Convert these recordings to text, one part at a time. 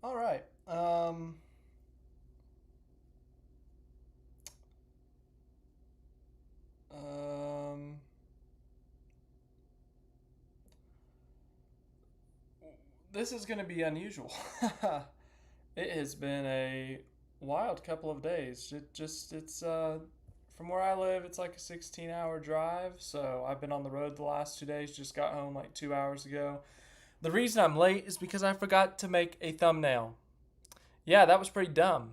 All right. Um, this is going to be unusual. It has been a wild couple of days. It's from where I live, it's like a 16-hour drive. So I've been on the road the last 2 days. Just got home like 2 hours ago. The reason I'm late is because I forgot to make a thumbnail. Yeah, that was pretty dumb.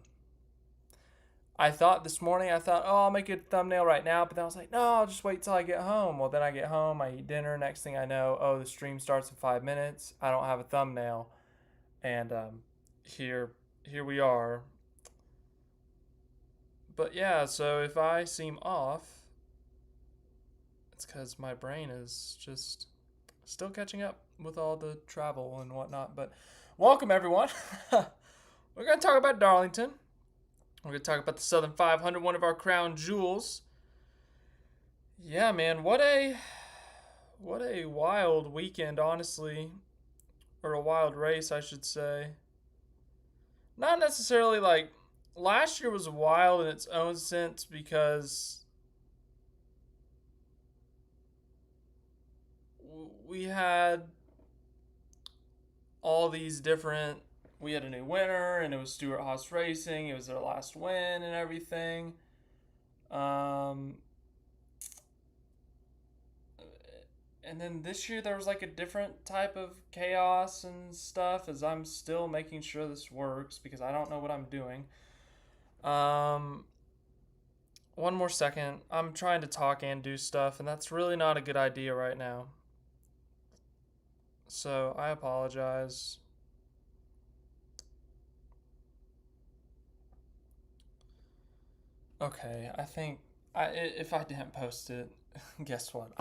I thought this morning, oh, I'll make a thumbnail right now, but then I was like, no, I'll just wait till I get home. Well, then I get home, I eat dinner. Next thing I know, oh, the stream starts in 5 minutes. I don't have a thumbnail, and here, here we are. But yeah, so if I seem off, it's because my brain is just still catching up with all the travel and whatnot. But welcome everyone. We're gonna talk about Darlington. We're going to talk about the Southern 500, one of our crown jewels. Yeah, man, what a wild weekend, honestly, or a wild race, I should say. Not necessarily like last year was wild in its own sense because we had all these different. We had a new winner, and it was Stewart Haas Racing. It was their last win and everything. And then this year there was like a different type of chaos and stuff as I'm still making sure this works because I don't know what I'm doing. One more second. I'm trying to talk and do stuff, and that's really not a good idea right now. So I apologize. Okay, I think if I didn't post it, guess what?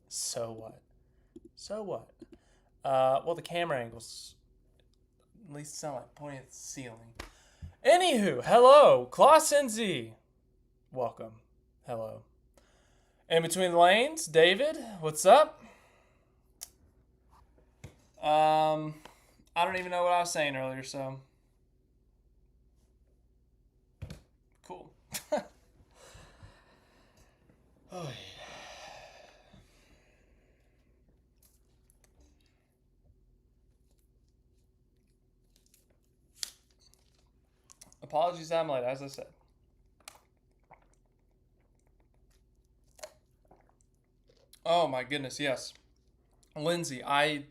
So what? So what? Well, the camera angles at least sound like pointing at the ceiling. Anywho, hello, Klaus NZ. Welcome. Hello. In between the lanes, David, what's up? I don't even know what I was saying earlier, so cool. Oh, yeah. Apologies, I'm late, as I said. Oh my goodness, yes. Lindsay, I'm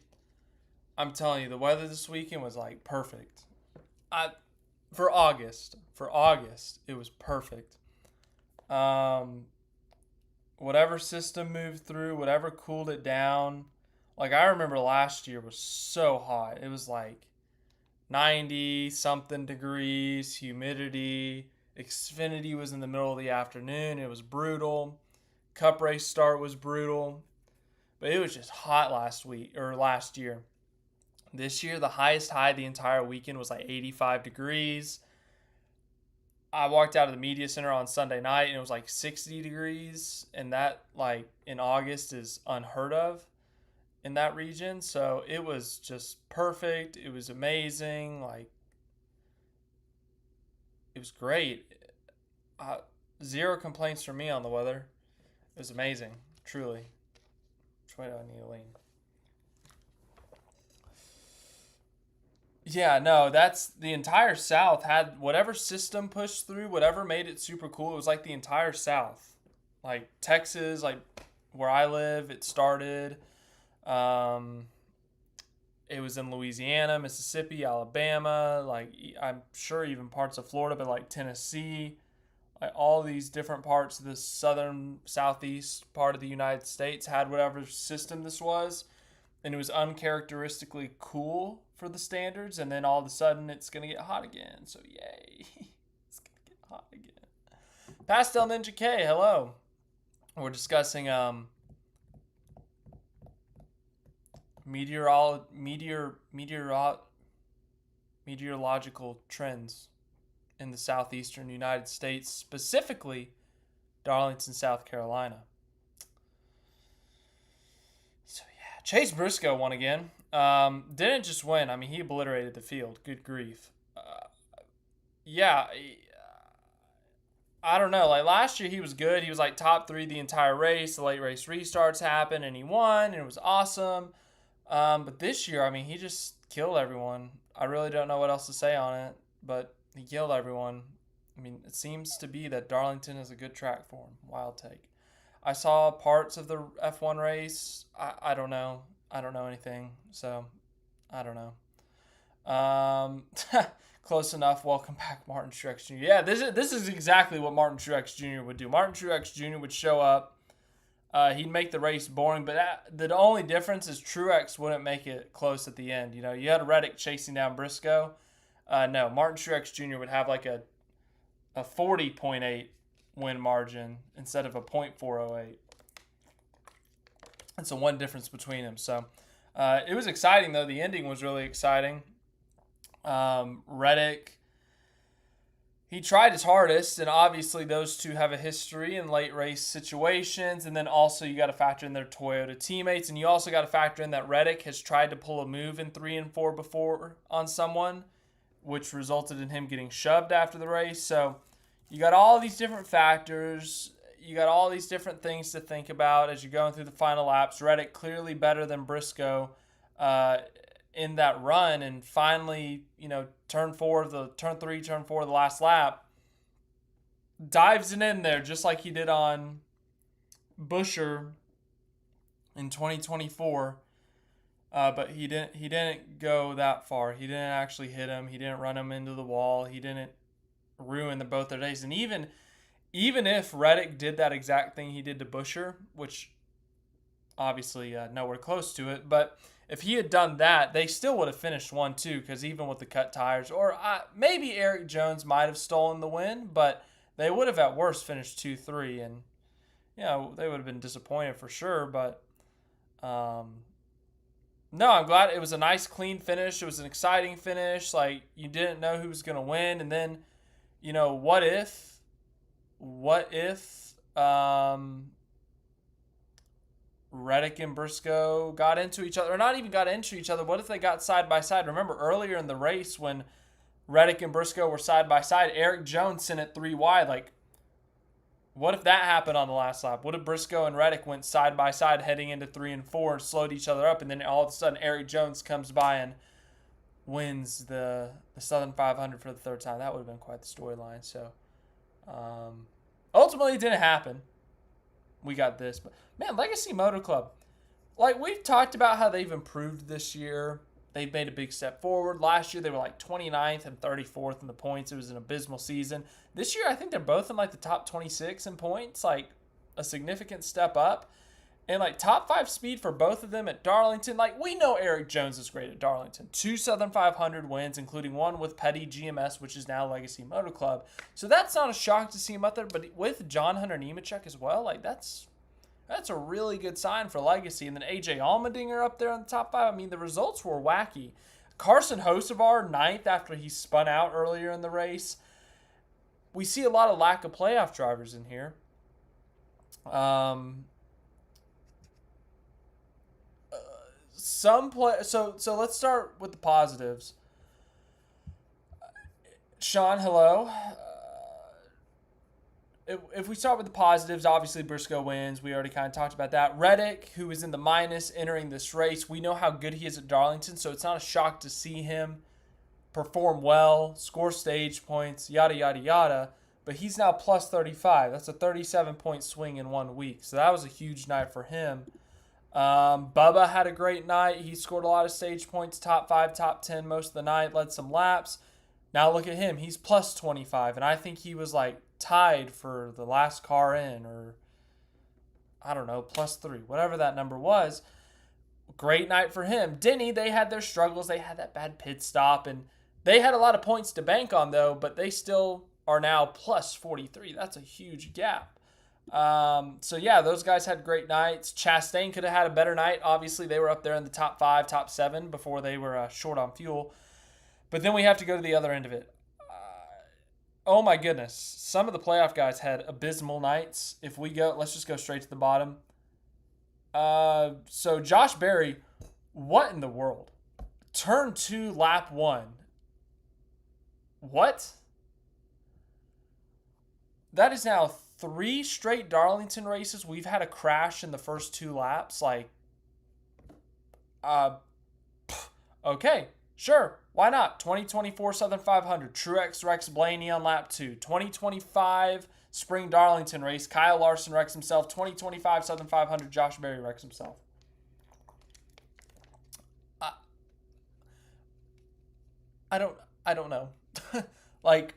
telling you, the weather this weekend was like perfect. I for August, it was perfect. Um, whatever system moved through, whatever cooled it down. Like I remember last year was so hot. It was like 90 something degrees, humidity. Xfinity was in the middle of the afternoon. It was brutal. Cup race start was brutal. But it was just hot last year. This year, the highest high the entire weekend was like 85 degrees. I walked out of the media center on Sunday night and it was like 60 degrees. And that, like, in August is unheard of in that region. So it was just perfect. It was amazing. Like, it was great. Zero complaints from me on the weather. It was amazing, truly. Which way do I need to lean? Yeah, no, that's the entire South had whatever system pushed through, whatever made it super cool. It was like the entire South, like Texas, like where I live. It started. Um, it was in Louisiana, Mississippi, Alabama. Like I'm sure even parts of Florida, but like Tennessee, like all these different parts of the southern southeast part of the United States had whatever system this was, and it was uncharacteristically cool for the standards, and then all of a sudden it's gonna get hot again. So yay, it's gonna get hot again. Pastel Ninja K, hello. We're discussing meteorological trends in the southeastern United States, specifically Darlington, South Carolina. So yeah, Chase Briscoe won again. Didn't just win. I mean, he obliterated the field. Good grief. Yeah, I don't know. Like last year, he was good. He was like top three the entire race. The late race restarts happened, and he won, and it was awesome. But this year, I mean, he just killed everyone. I really don't know what else to say on it, but he killed everyone. I mean, it seems to be that Darlington is a good track for him. Wild take. I saw parts of the F1 race. I don't know. I don't know anything, so I don't know. Close enough. Welcome back, Martin Truex Jr. Yeah, this is exactly what Martin Truex Jr. would do. Martin Truex Jr. would show up. He'd make the race boring, but the only difference is Truex wouldn't make it close at the end. You know, you had Reddick chasing down Briscoe. No, Martin Truex Jr. would have like a 40.8 win margin instead of a .408. That's the one difference between them. So it was exciting, though. The ending was really exciting. Reddick, he tried his hardest, and obviously those two have a history in late race situations. And then also you got to factor in their Toyota teammates, and you also got to factor in that Reddick has tried to pull a move in 3 and 4 before on someone, which resulted in him getting shoved after the race. So you got all these different factors. You got all these different things to think about as you're going through the final laps. Reddick clearly better than Briscoe in that run, and finally, you know, turn 3, turn 4, the last lap, dives it in there just like he did on Buescher in 2024. But he didn't go that far. He didn't actually hit him. He didn't run him into the wall. He didn't ruin both their days. And even if Reddick did that exact thing he did to Buescher, which obviously nowhere close to it, but if he had done that, they still would have finished 1-2, because even with the cut tires, or maybe Eric Jones might have stolen the win, but they would have at worst finished 2-3, and they would have been disappointed for sure. But no, I'm glad it was a nice, clean finish. It was an exciting finish. Like, you didn't know who was going to win, and then, what if Reddick and Briscoe got into each other, or not even got into each other? What if they got side by side? Remember earlier in the race when Reddick and Briscoe were side by side, Eric Jones sent it 3 wide. Like, what if that happened on the last lap? What if Briscoe and Reddick went side by side heading into 3 and 4 and slowed each other up, and then all of a sudden Eric Jones comes by and wins the Southern 500 for the 3rd time? That would have been quite the storyline. So ultimately it didn't happen. We got this. But, man, Legacy Motor Club, like, we've talked about how they've improved this year. They've made a big step forward. Last year, they were like 29th and 34th in the points. It was an abysmal season. This year, I think they're both in like the top 26 in points, like a significant step up. And like top 5 speed for both of them at Darlington. Like, we know Eric Jones is great at Darlington. 2 Southern 500 wins, including one with Petty GMS, which is now Legacy Motor Club. So that's not a shock to see him up there. But with John Hunter Nemechek as well, like, that's a really good sign for Legacy. And then AJ Allmendinger up there on the top 5. I mean, the results were wacky. Carson Hocevar, 9th after he spun out earlier in the race. We see a lot of lack of playoff drivers in here. So let's start with the positives. Sean, hello. If we start with the positives, obviously Briscoe wins. We already kind of talked about that. Reddick, who is in the minus entering this race, we know how good he is at Darlington, so it's not a shock to see him perform well, score stage points, yada, yada, yada. But he's now plus 35. That's a 37-point swing in 1 week. So that was a huge night for him. Bubba had a great night. He scored a lot of stage points, top 5, top 10 most of the night, led some laps. Now look at him. He's plus 25, and I think he was like tied for the last car in, or I don't know, plus 3, whatever that number was. Great night for him. Denny, they had their struggles. They had that bad pit stop, and they had a lot of points to bank on, though, but they still are now plus 43. That's a huge gap. So yeah, those guys had great nights. Chastain could have had a better night. Obviously, they were up there in the top 5, top 7 before they were short on fuel. But then we have to go to the other end of it. Oh my goodness. Some of the playoff guys had abysmal nights. Let's just go straight to the bottom. So Josh Berry, What in the world? Turn 2, lap 1. What? That is now 3 straight Darlington races. We've had a crash in the first 2 laps. Like, okay, sure. Why not? 2024 Southern 500. Truex Rex Blaney on lap 2. 2025 Spring Darlington race. Kyle Larson wrecks himself. 2025 Southern 500. Josh Berry wrecks himself. I don't know. Like,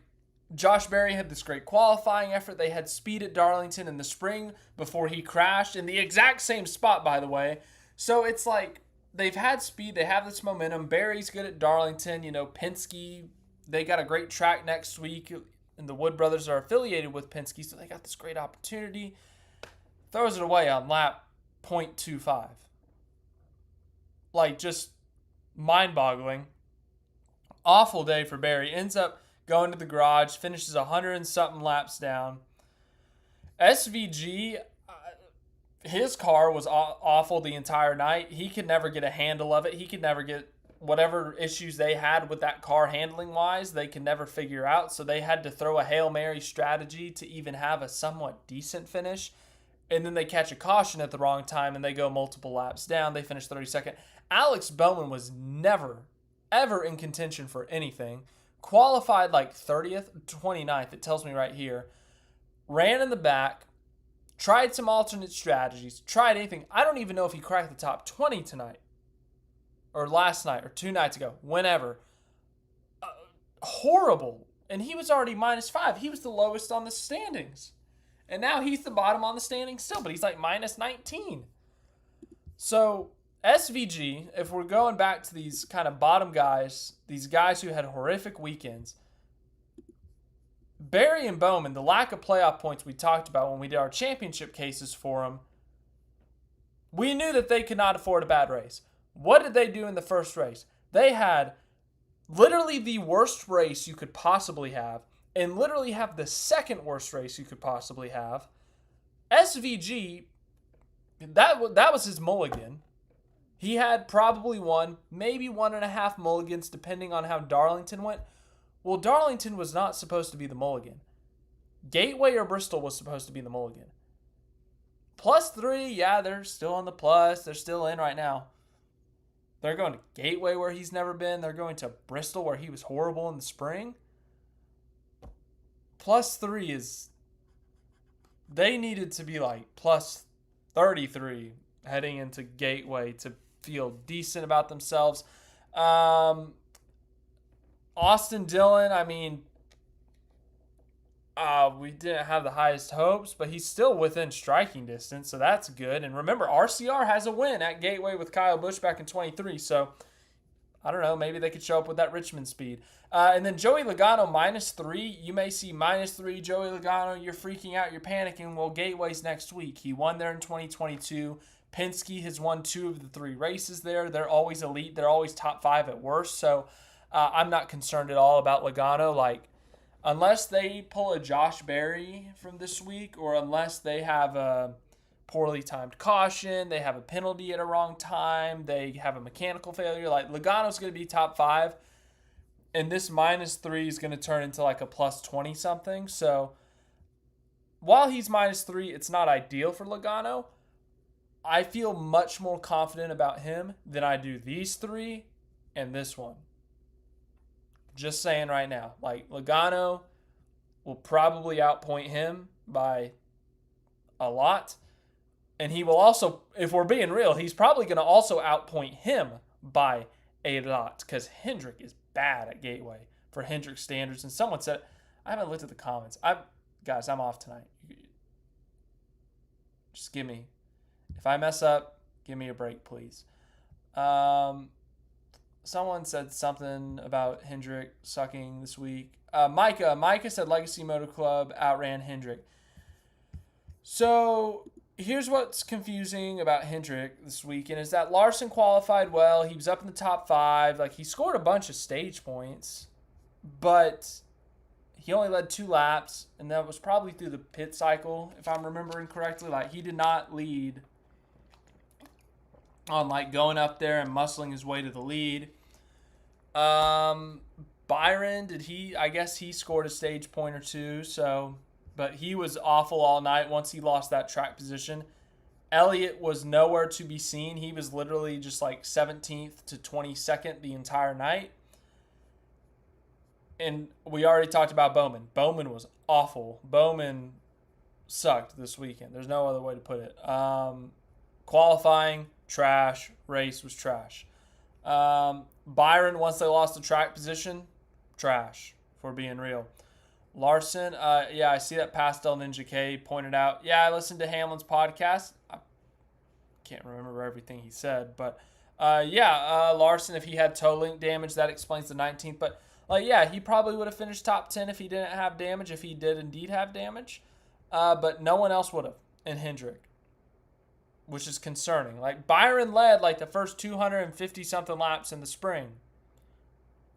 Josh Berry had this great qualifying effort. They had speed at Darlington in the spring before he crashed in the exact same spot, by the way. So it's like they've had speed. They have this momentum. Berry's good at Darlington. You know, Penske, they got a great track next week, and the Wood brothers are affiliated with Penske, so they got this great opportunity. Throws it away on lap 0.25. Like, just mind-boggling. Awful day for Berry. Ends up going to the garage, finishes 100 and something laps down. SVG, his car was awful the entire night. He could never get a handle of it. He could never get whatever issues they had with that car handling-wise, they could never figure out. So they had to throw a Hail Mary strategy to even have a somewhat decent finish. And then they catch a caution at the wrong time, and they go multiple laps down. They finish 32nd. Alex Bowman was never, ever in contention for anything. Qualified like 30th, 29th, it tells me right here. Ran in the back, tried some alternate strategies, tried anything. I don't even know if he cracked the top 20 tonight, or last night, or 2 nights ago, whenever. Horrible. And he was already -5. He was the lowest on the standings. And now he's the bottom on the standings still, but he's like -19. So SVG, if we're going back to these kind of bottom guys, these guys who had horrific weekends, Berry and Bowman, the lack of playoff points we talked about when we did our championship cases for them, we knew that they could not afford a bad race. What did they do in the first race? They had literally the worst race you could possibly have, and literally have the second worst race you could possibly have. SVG, that was his mulligan. He had probably one, maybe 1.5 mulligans, depending on how Darlington went. Well, Darlington was not supposed to be the mulligan. Gateway or Bristol was supposed to be the mulligan. +3, yeah, they're still on the plus. They're still in right now. They're going to Gateway where he's never been. They're going to Bristol where he was horrible in the spring. +3 is... They needed to be like +33 heading into Gateway to feel decent about themselves. Austin Dillon, I mean, we didn't have the highest hopes, but he's still within striking distance, so that's good. And remember, RCR has a win at Gateway with Kyle Busch back in 23, so I don't know, maybe they could show up with that Richmond speed. And then Joey Logano, -3. You may see -3, Joey Logano. You're freaking out. You're panicking. Well, Gateway's next week. He won there in 2022. Penske has won 2 of the 3 races there. They're always elite. They're always top 5 at worst. So I'm not concerned at all about Logano. Like, unless they pull a Josh Berry from this week, or unless they have a poorly timed caution, they have a penalty at a wrong time, they have a mechanical failure, like, Logano's going to be top 5, and this -3 is going to turn into like a +20 something. So while he's -3, it's not ideal for Logano. I feel much more confident about him than I do these 3 and this one. Just saying right now. Like, Logano will probably outpoint him by a lot. And he will also, if we're being real, he's probably going to also outpoint him by a lot, because Hendrick is bad at Gateway for Hendrick standards. And someone said, I haven't looked at the comments. Guys, I'm off tonight. Just give me, if I mess up, give me a break, please. Someone said something about Hendrick sucking this week. Micah said Legacy Motor Club outran Hendrick. So here's what's confusing about Hendrick this weekend is that Larson qualified well. He was up in the top 5. Like, he scored a bunch of stage points, but he only led 2 laps, and that was probably through the pit cycle, if I'm remembering correctly. Like, he did not lead on like going up there and muscling his way to the lead. Um, Byron, did he? I guess he scored a stage point or two. So, but he was awful all night once he lost that track position. Elliott was nowhere to be seen. He was literally just like 17th to 22nd the entire night. And we already talked about Bowman. Bowman was awful. Bowman sucked this weekend. There's no other way to put it. Qualifying, trash. Race was trash. Byron, once they lost the track position, trash, for being real. Larson, yeah, I see that Pastel Ninja K pointed out. Yeah, I listened to Hamlin's podcast. I can't remember everything he said, but Larson, if he had toe link damage, that explains the 19th. But yeah, he probably would have finished top 10 if he didn't have damage, if he did indeed have damage. But no one else would have in Hendrick, which is concerning. Like, Byron led like the first 250-something laps in the spring.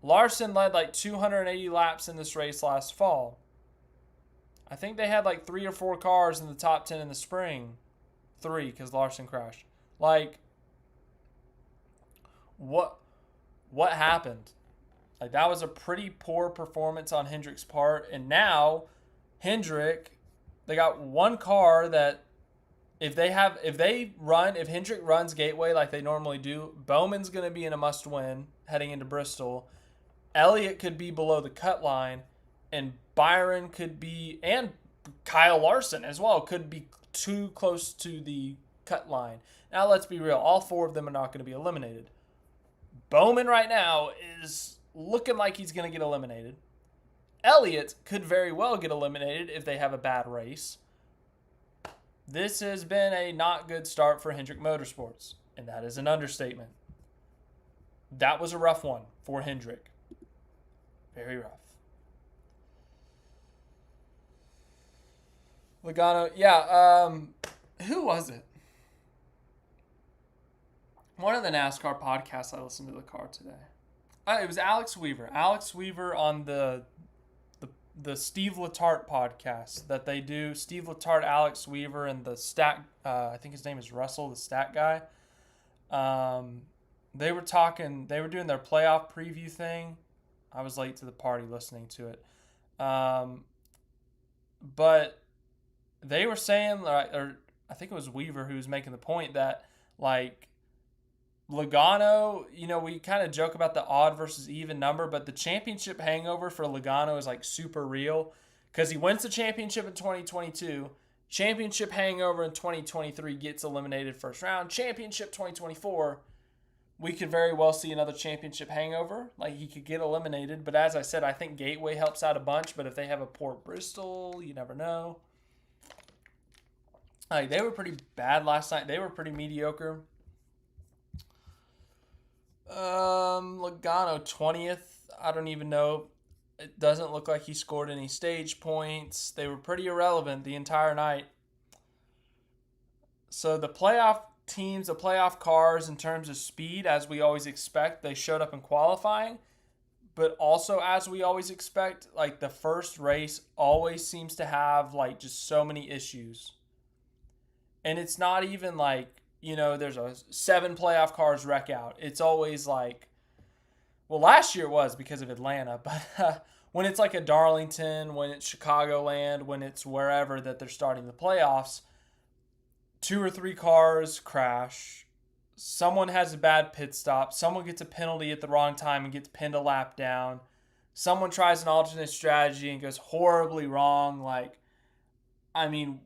Larson led like 280 laps in this race last fall. I think they had like 3 or 4 cars in the top 10 in the spring. 3, because Larson crashed. Like, what happened? Like, that was a pretty poor performance on Hendrick's part. And now, Hendrick, they got one car that if Hendrick runs Gateway like they normally do, Bowman's going to be in a must-win heading into Bristol. Elliott could be below the cut line, and Byron could be, and Kyle Larson as well, could be too close to the cut line. Now, let's be real. All 4 of them are not going to be eliminated. Bowman right now is looking like he's going to get eliminated. Elliott could very well get eliminated if they have a bad race. This has been a not good start for Hendrick Motorsports, and that is an understatement. That was a rough one for Hendrick. Very rough. Logano, yeah, who was it? One of the NASCAR podcasts I listened to the car today. It was Alex Weaver. Alex Weaver on the Steve Letarte podcast that they do. Steve Letarte, Alex Weaver, and the stat, I think his name is Russell, the stat guy. They were doing their playoff preview thing. I was late to the party listening to it. But they were saying, or I think it was Weaver who was making the point that, like, Logano, we kind of joke about the odd versus even number, but the championship hangover for Logano is like super real because he wins the championship in 2022. Championship hangover in 2023, gets eliminated first round. Championship 2024, we could very well see another championship hangover. Like, he could get eliminated. But as I said, I think Gateway helps out a bunch. But if they have a poor Bristol, you never know. Like, they were pretty bad last night. They were pretty mediocre. Logano 20th. I don't even know. It doesn't look like he scored any stage points. They were pretty irrelevant the entire night. So the playoff teams, the playoff cars, in terms of speed, as we always expect, they showed up in qualifying. But also, as we always expect, like, the first race always seems to have, like, just so many issues. And it's not even like, there's 7 playoff cars wreck out. It's always like, well, last year it was because of Atlanta, but when it's like a Darlington, when it's Chicagoland, when it's wherever that they're starting the playoffs, 2 or 3 cars crash. Someone has a bad pit stop. Someone gets a penalty at the wrong time and gets pinned a lap down. Someone tries an alternate strategy and goes horribly wrong. Like, I mean,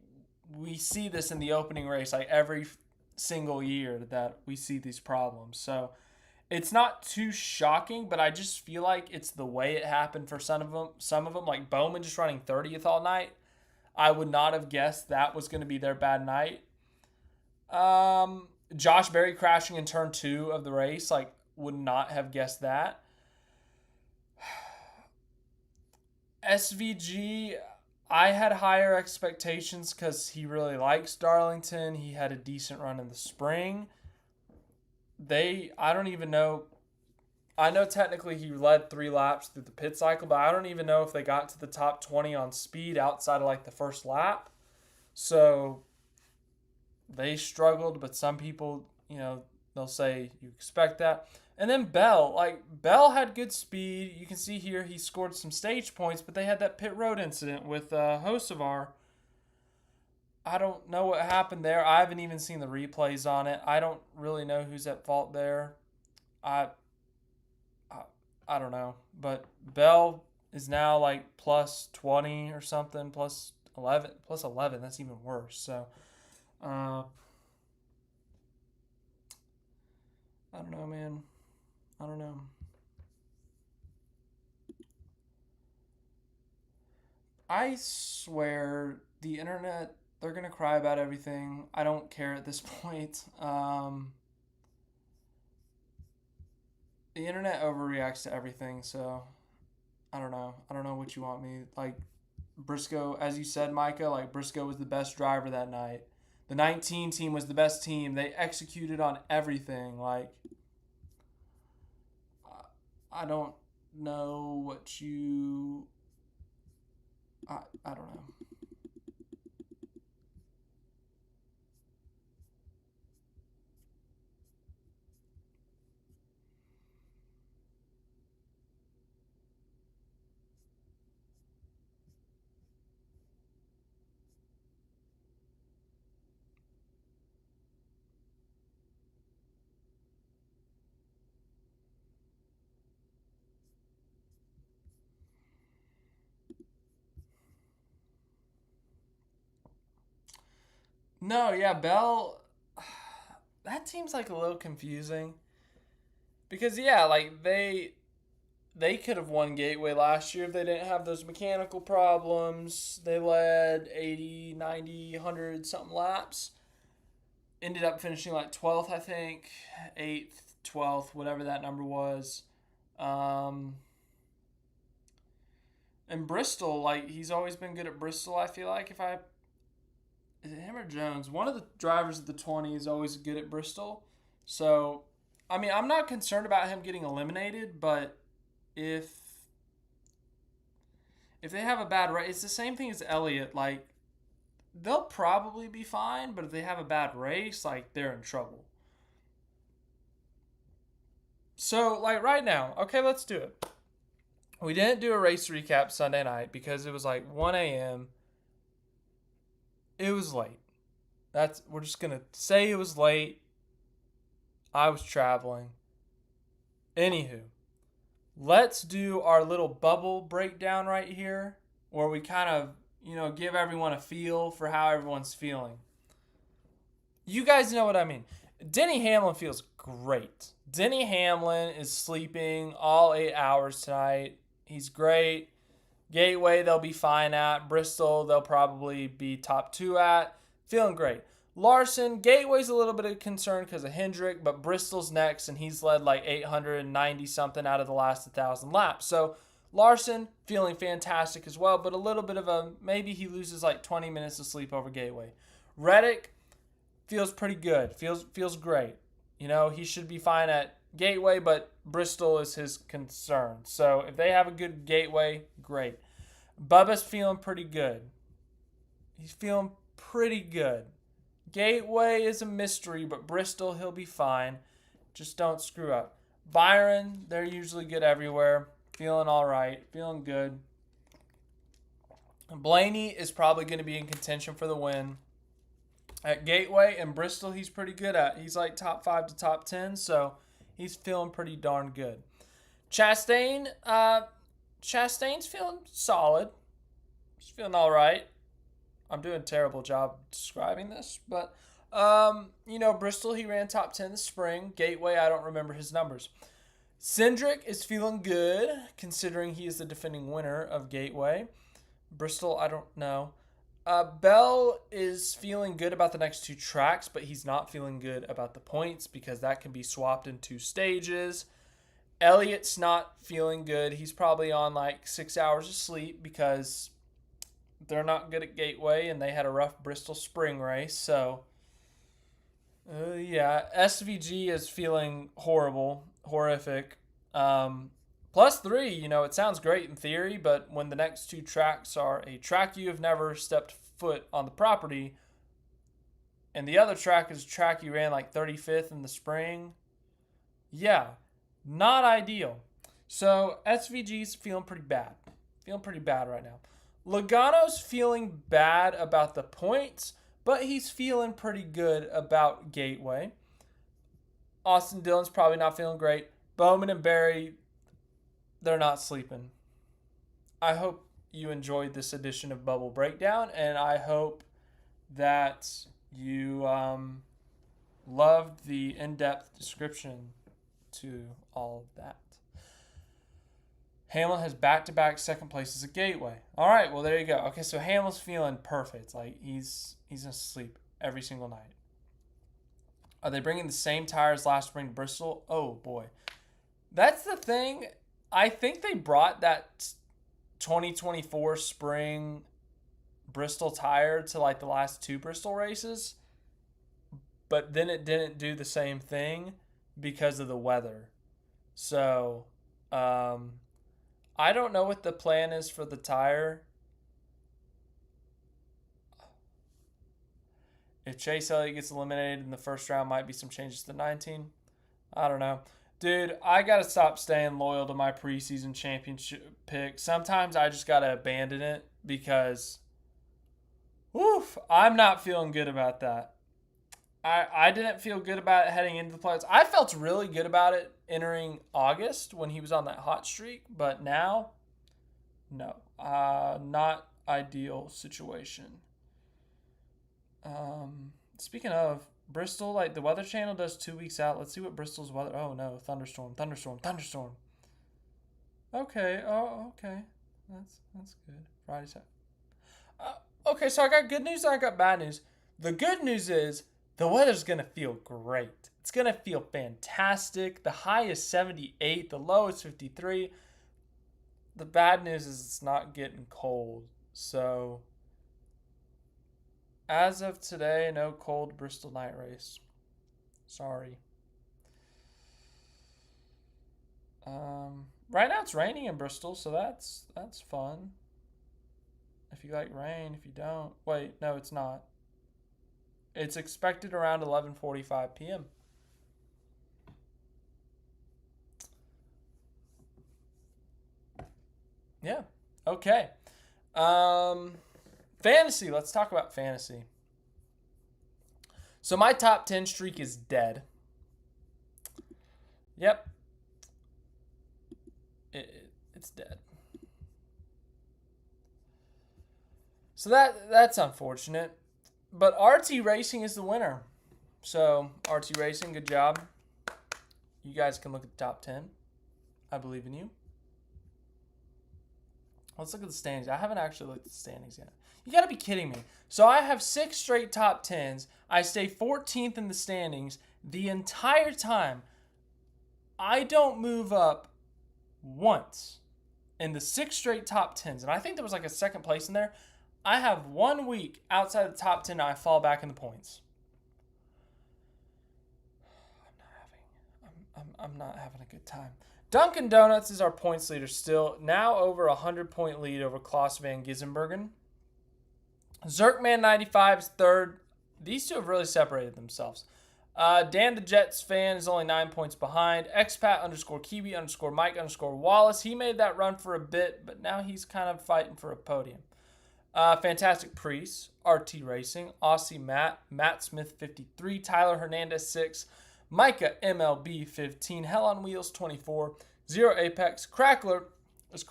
we see this in the opening race, like, every single year that we see these problems. So it's not too shocking, but I just feel like it's the way it happened for some of them, like Bowman just running 30th all night. I would not have guessed that was going to be their bad night. Josh Berry crashing in turn 2 of the race, like, would not have guessed that. SVG, I had higher expectations because he really likes Darlington. He had a decent run in the spring. I don't even know. I know technically he led 3 laps through the pit cycle, but I don't even know if they got to the top 20 on speed outside of like the first lap. So they struggled, but some people, they'll say you expect that. And then Bell, like Bell had good speed. You can see here he scored some stage points, but they had that pit road incident with Hocevar. I don't know what happened there. I haven't even seen the replays on it. I don't really know who's at fault there. I I, I don't know, but Bell is now like plus 20 or something, plus 11, plus 11. That's even worse. So, uh, I don't know, man. I don't know. I swear the internet, they're going to cry about everything. I don't care at this point. The internet overreacts to everything, so I don't know. I don't know what you want me. Like, Briscoe, as you said, Micah, like, Briscoe was the best driver that night. The 19 team was the best team. They executed on everything. Like, I don't know what you. I don't know. No, yeah, Bell. That seems like a little confusing because yeah, like they could have won Gateway last year if they didn't have those mechanical problems. They led 80, 90, 100 something laps. Ended up finishing like 12th, I think, 8th, 12th, whatever that number was. Um, and Bristol, like he's always been good at Bristol. I feel like if I is it him or Jones, one of the drivers of the 20 is always good at Bristol. So, I mean, I'm not concerned about him getting eliminated, but if if they have a bad race, it's the same thing as Elliott. Like they'll probably be fine, but if they have a bad race, like they're in trouble. So, like right now, okay, let's do it. We didn't do a race recap Sunday night because it was like 1 a.m. It was late. That's we're just gonna say it was late. I was traveling. Anywho, let's do our little bubble breakdown right here where we kind of, give everyone a feel for how everyone's feeling. You guys know what I mean. Denny Hamlin feels great. Denny Hamlin is sleeping all 8 hours tonight. He's great. Gateway, they'll be fine at. Bristol, they'll probably be top 2 at. Feeling great. Larson, Gateway's a little bit of concern because of Hendrick, but Bristol's next, and he's led like 890 something out of the last 1,000 laps. So Larson feeling fantastic as well, but a little bit of a maybe he loses like 20 minutes of sleep over Gateway. Reddick feels pretty good. Feels great. He should be fine at Gateway, but Bristol is his concern. So if they have a good Gateway, great. Bubba's feeling pretty good. He's feeling pretty good. Gateway is a mystery, but Bristol, he'll be fine. Just don't screw up. Byron, they're usually good everywhere. Feeling all right. Feeling good. Blaney is probably going to be in contention for the win. At Gateway and Bristol, he's pretty good at. He's like top 5 to top 10, so he's feeling pretty darn good. Chastain's feeling solid. He's feeling all right. I'm doing a terrible job describing this, but Bristol, he ran top 10 this spring. Gateway, I don't remember his numbers. Cindric is feeling good, considering he is the defending winner of Gateway. Bristol, I don't know. Bell is feeling good about the next 2 tracks, but he's not feeling good about the points because that can be swapped in 2 stages. Elliott's not feeling good. He's probably on like 6 hours of sleep because they're not good at Gateway and they had a rough Bristol spring race. So, yeah, SVG is feeling horrific. +3, it sounds great in theory, but when the next 2 tracks are a track you have never stepped foot on the property, And the other track is a track you ran like 35th in the spring. Yeah, not ideal. So SVG's feeling pretty bad. Feeling pretty bad right now. Logano's feeling bad about the points, but he's feeling pretty good about Gateway. Austin Dillon's probably not feeling great. Bowman and Barry, they're not sleeping. I hope you enjoyed this edition of Bubble Breakdown, and I hope that you loved the in-depth description to all of that. Hamlin has back-to-back second places at Gateway. All right, well, there you go. Okay, so Hamlin's feeling perfect. Like, he's going to sleep every single night. Are they bringing the same tires last spring to Bristol? Oh, boy. That's the thing. I think they brought that 2024 spring Bristol tire to, like, the last 2 Bristol races. But then it didn't do the same thing because of the weather. So, I don't know what the plan is for the tire. If Chase Elliott gets eliminated in the first round, might be some changes to 19. I don't know. Dude, I got to stop staying loyal to my preseason championship pick. Sometimes I just got to abandon it because, I'm not feeling good about that. I didn't feel good about it heading into the playoffs. I felt really good about it entering August when he was on that hot streak, but now, no. Not ideal situation. Speaking of Bristol, like the Weather Channel does 2 weeks out. Let's see what Bristol's weather. Oh no, thunderstorm. Okay. Oh, okay. That's good. Friday, Saturday. Okay, so I got good news and I got bad news. The good news is the weather's going to feel great. It's going to feel fantastic. The high is 78. The low is 53. The bad news is it's not getting cold. So, as of today, no cold Bristol night race. Sorry. Right now it's raining in Bristol, so that's fun. If you like rain, if you don't. Wait, no, it's not. It's expected around 11:45 p.m. Yeah. Okay. Fantasy. Let's talk about fantasy. So my top 10 streak is dead. Yep. It's dead. So that's unfortunate. But RT Racing is the winner. So, RT Racing, good job. You guys can look at the top 10. I believe in you. Let's look at the standings. I haven't actually looked at the standings yet. You got to be kidding me. So, I have 6 straight top 10s. I stay 14th in the standings the entire time. I don't move up once in the 6 straight top 10s. And I think there was like a second place in there. I have 1 week outside of the top 10 and I fall back in the points. I'm not having a good time. Dunkin' Donuts is our points leader still. Now over a 100-point lead over Klaus Van Gissenbergen. Zerkman95 is third. These two have really separated themselves. Dan the Jets fan is only 9 points behind. Expat _ Kiwi _ Mike _ Wallace. He made that run for a bit, but now he's kind of fighting for a podium. Fantastic Priest, RT Racing, Aussie Matt Smith 53, Tyler Hernandez 6, Micah MLB 15, Hell on Wheels 24, Zero Apex, Crackler. Is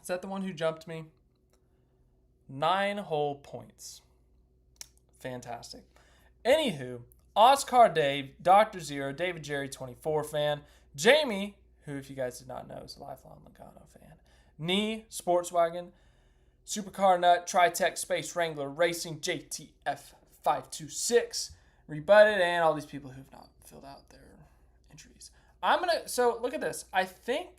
that the one who jumped me? 9 whole points. Fantastic. Anywho, Oscar Dave, Dr. Zero, David Jerry 24 fan, Jamie, who if you guys did not know is a lifelong Logano fan, Nee, Sportswagon, Supercar Nut, Tritech, Space Wrangler, Racing, JTF 526, Rebutted, and all these people who've not filled out their entries. So look at this. I think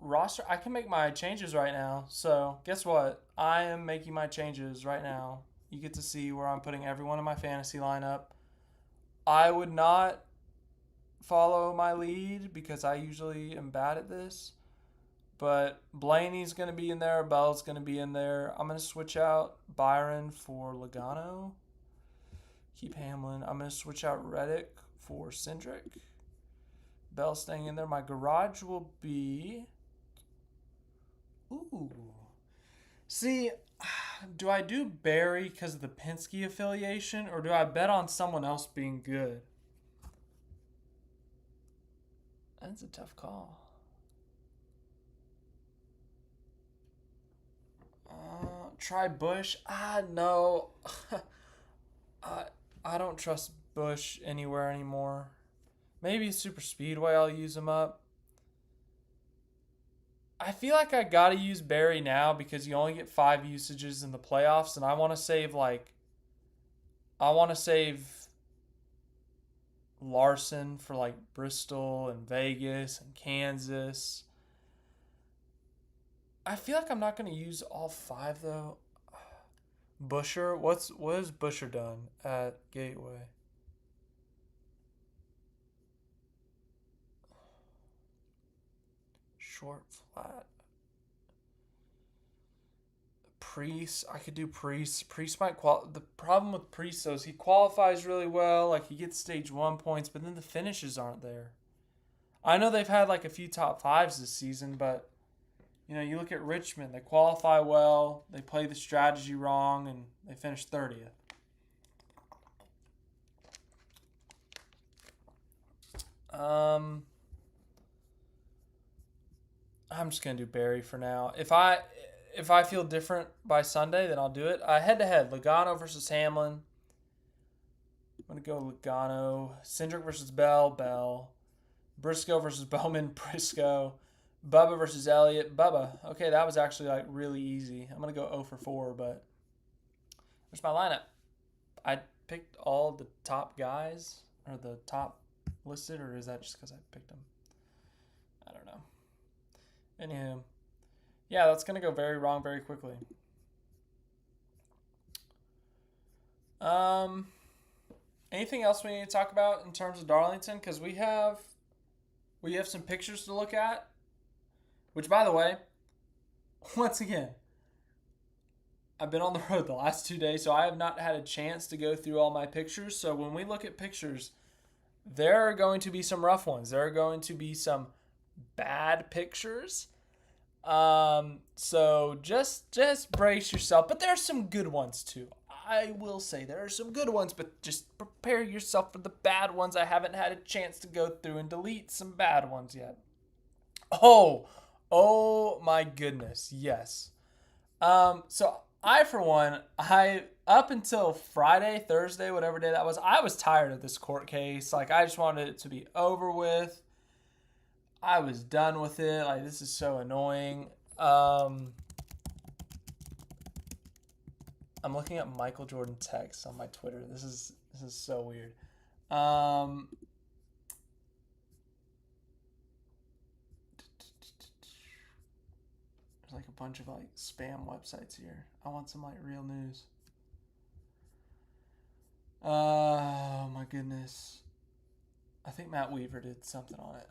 roster, I can make my changes right now. So guess what? I am making my changes right now. You get to see where I'm putting everyone in my fantasy lineup. I would not follow my lead because I usually am bad at this. But Blaney's going to be in there. Bell's going to be in there. I'm going to switch out Byron for Logano. Keep Hamlin. I'm going to switch out Reddick for Hendrick. Bell staying in there. My garage will be... Ooh. See, do I do Barry because of the Penske affiliation, or do I bet on someone else being good? That's a tough call. Try Bush. No. I don't trust Bush anywhere anymore. Maybe Super Speedway, I'll use him up. I feel like I gotta use Barry now because you only get 5 usages in the playoffs, and I want to save Larson for like Bristol and Vegas and Kansas. I feel like I'm not gonna use all 5 though. Busher, what has Busher done at Gateway? Short, flat. Priest, I could do Priest. Priest might the problem with Priest though is he qualifies really well, like he gets stage 1 points, but then the finishes aren't there. I know they've had like a few top 5s this season, but you know, you look at Richmond, they qualify well, they play the strategy wrong, and they finish 30th. I'm just gonna do Barry for now. If I feel different by Sunday, then I'll do it. Head to head, Logano versus Hamlin. I'm gonna go Logano. Hendrick versus Bell. Briscoe versus Bowman. Briscoe. Bubba versus Elliott. Bubba. Okay, that was actually like really easy. I'm gonna go 0 for 4, but there's my lineup. I picked all the top guys, or the top listed, or is that just because I picked them? I don't know. Anywho, yeah, that's gonna go very wrong very quickly. Anything else we need to talk about in terms of Darlington? Because we have some pictures to look at. Which, by the way, once again, I've been on the road the last 2 days, so I have not had a chance to go through all my pictures. So when we look at pictures, there are going to be some rough ones. There are going to be some bad pictures. So just brace yourself. But there are some good ones too. I will say there are some good ones, but just prepare yourself for the bad ones. I haven't had a chance to go through and delete some bad ones yet. Oh my goodness, yes. So for one, up until Friday, Thursday, whatever day that was, I was tired of this court case. Like, I just wanted it to be over with. I was done with it. Like, this is so annoying. I'm looking at Michael Jordan texts on my Twitter. This is so weird. There's like a bunch of like spam websites here. I want some like real news. Oh my goodness. I think Matt Weaver did something on it.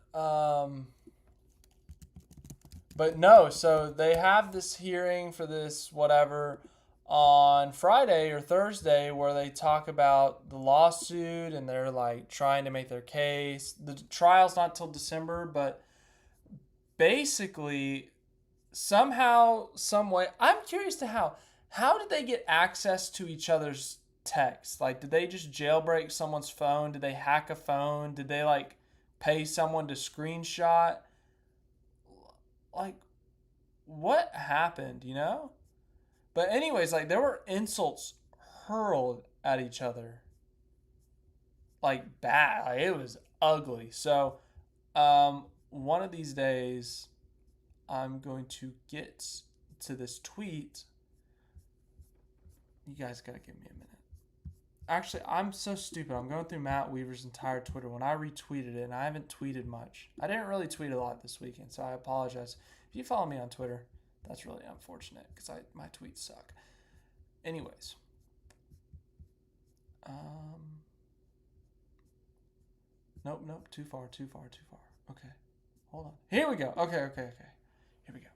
But no, so they have this hearing for this whatever on Friday or Thursday where they talk about the lawsuit and they're like trying to make their case. The trial's not till December, but basically somehow, some way, I'm curious to how did they get access to each other's texts? Like, did they just jailbreak someone's phone? Did they hack a phone? Did they like pay someone to screenshot? Like, what happened, you know? But anyways, like, there were insults hurled at each other. Like, bad. Like, it was ugly. So, one of these days, I'm going to get to this tweet. You guys gotta give me a minute. Actually, I'm so stupid. I'm going through Matt Weaver's entire Twitter when I retweeted it, and I haven't tweeted much. I didn't really tweet a lot this weekend, so I apologize. If you follow me on Twitter, that's really unfortunate because my tweets suck. Anyways. Nope. Too far. Okay. Hold on. Here we go. Okay. Here we go.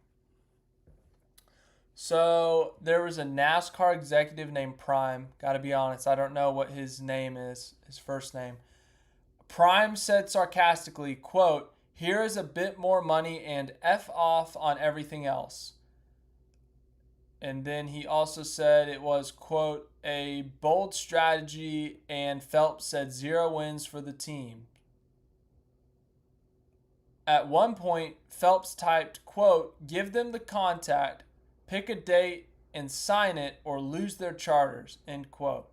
So there was a NASCAR executive named Prime. Got to be honest, I don't know what his name is, his first name. Prime said sarcastically, quote, "Here is a bit more money and F off on everything else." And then he also said it was, quote, "a bold strategy," and Phelps said 0 wins for the team. At one point, Phelps typed, quote, "Give them the contact, pick a date, and sign it or lose their charters," end quote.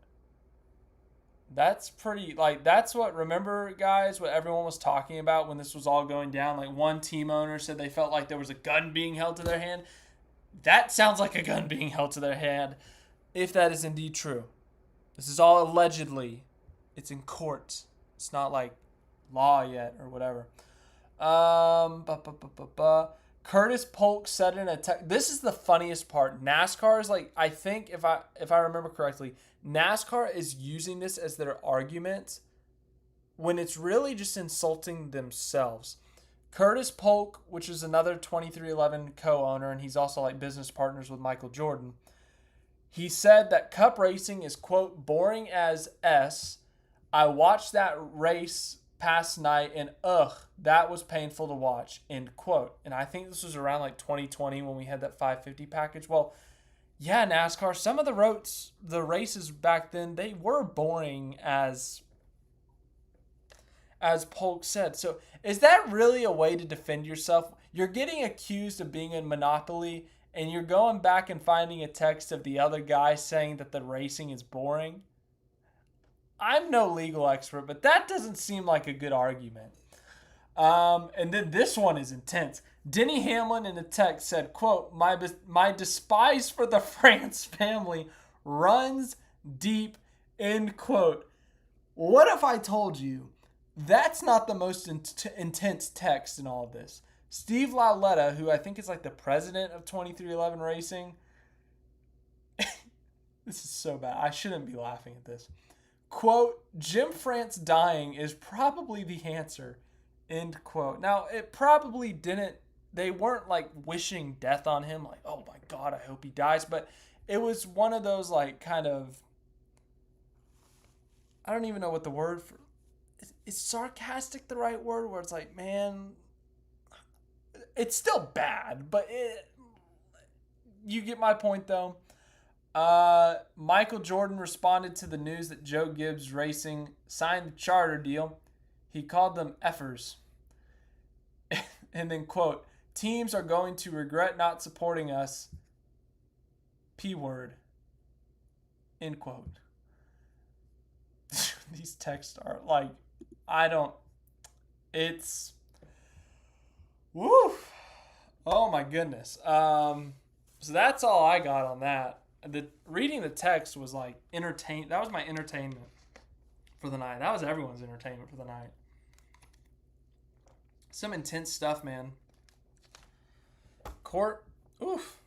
That's pretty, like, that's what, remember, guys, what everyone was talking about when this was all going down? Like, one team owner said they felt like there was a gun being held to their hand. That sounds like a gun being held to their hand, if that is indeed true. This is all allegedly. It's in court. It's not like law yet or whatever. Curtis Polk said in a this is the funniest part. NASCAR is like, I think if I remember correctly, NASCAR is using this as their argument when it's really just insulting themselves. Curtis Polk, which is another 2311 co-owner, and he's also like business partners with Michael Jordan. He said that Cup racing is, quote, "boring as S. I watched that race past night and that was painful to watch," end quote. And I think this was around like 2020 when we had that 550 package. Well, yeah, NASCAR, some of the races back then, they were boring as Polk said. So is that really a way to defend yourself? You're getting accused of being in Monopoly, and you're going back and finding a text of the other guy saying that the racing is boring. I'm no legal expert, but that doesn't seem like a good argument. And then this one is intense. Denny Hamlin in a text said, quote, my despise for the France family runs deep, end quote. What if I told you that's not the most intense text in all of this? Steve Lauletta, who I think is like the president of 2311 Racing. This is so bad. I shouldn't be laughing at this. Quote, "Jim France dying is probably the answer," end quote. Now, it probably didn't, they weren't like wishing death on him, like, "Oh my God, I hope he dies." But it was one of those like kind of, I don't even know what the word for, is sarcastic the right word? Where it's like, man, it's still bad, but you get my point though. Michael Jordan responded to the news that Joe Gibbs Racing signed the charter deal. He called them effers. And then, quote, "Teams are going to regret not supporting us. P word." End quote. These texts are like, it's, woo. Oh my goodness. So that's all I got on that. Reading the text was like that was my entertainment for the night. That was everyone's entertainment for the night. Some intense stuff, man. Court, oof,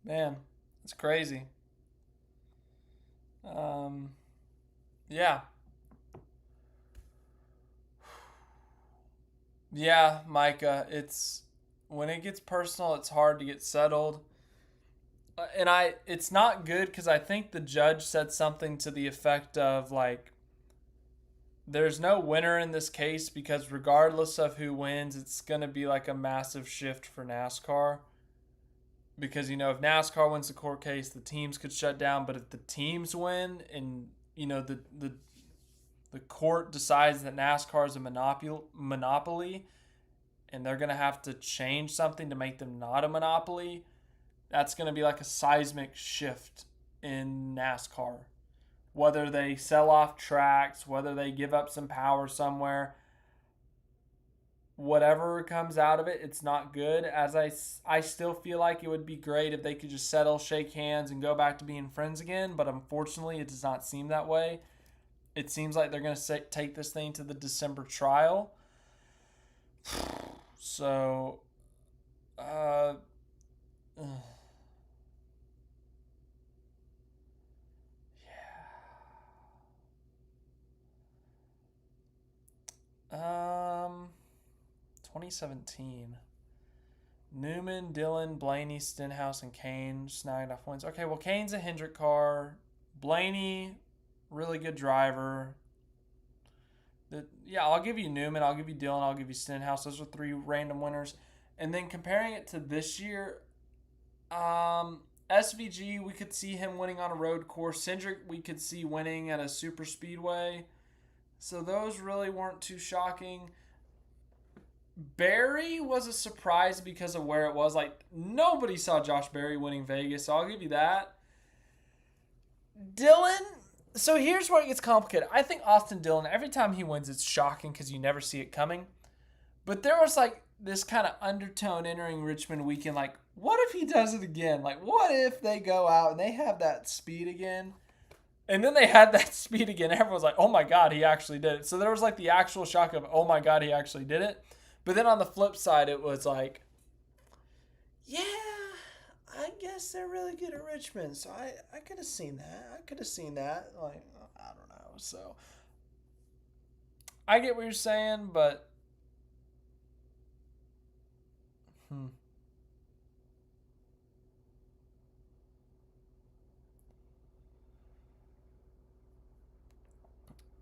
man, it's crazy. Yeah. Yeah, Micah, it's, when it gets personal, it's hard to get settled. And it's not good because I think the judge said something to the effect of like, there's no winner in this case because regardless of who wins, it's going to be like a massive shift for NASCAR. Because, if NASCAR wins the court case, the teams could shut down. But if the teams win and, the court decides that NASCAR is a monopoly and they're going to have to change something to make them not a monopoly, that's going to be like a seismic shift in NASCAR. Whether they sell off tracks, whether they give up some power somewhere, whatever comes out of it, it's not good. As I still feel like it would be great if they could just settle, shake hands, and go back to being friends again. But unfortunately, it does not seem that way. It seems like they're going to take this thing to the December trial. So, yeah. 2017. Newman, Dillon, Blaney, Stenhouse, and Kane snagged off wins. Okay, well, Kane's a Hendrick car. Blaney, really good driver. Yeah, I'll give you Newman. I'll give you Dillon. I'll give you Stenhouse. Those are 3 random winners. And then comparing it to this year, SVG, we could see him winning on a road course. Hendrick, we could see winning at a super speedway. So those really weren't too shocking. Barry was a surprise because of where it was. Like, nobody saw Josh Berry winning Vegas, so I'll give you that. Dillon, so here's where it gets complicated. I think Austin Dillon, every time he wins, it's shocking because you never see it coming. But there was like this kind of undertone entering Richmond weekend. Like, what if he does it again? Like, what if they go out and they have that speed again? And then they had that speed again. Everyone's like, oh my God, he actually did it. So there was like the actual shock of, oh my God, he actually did it. But then on the flip side, it was like, yeah, I guess they're really good at Richmond. So I could have seen that. Like, I don't know. So I get what you're saying, but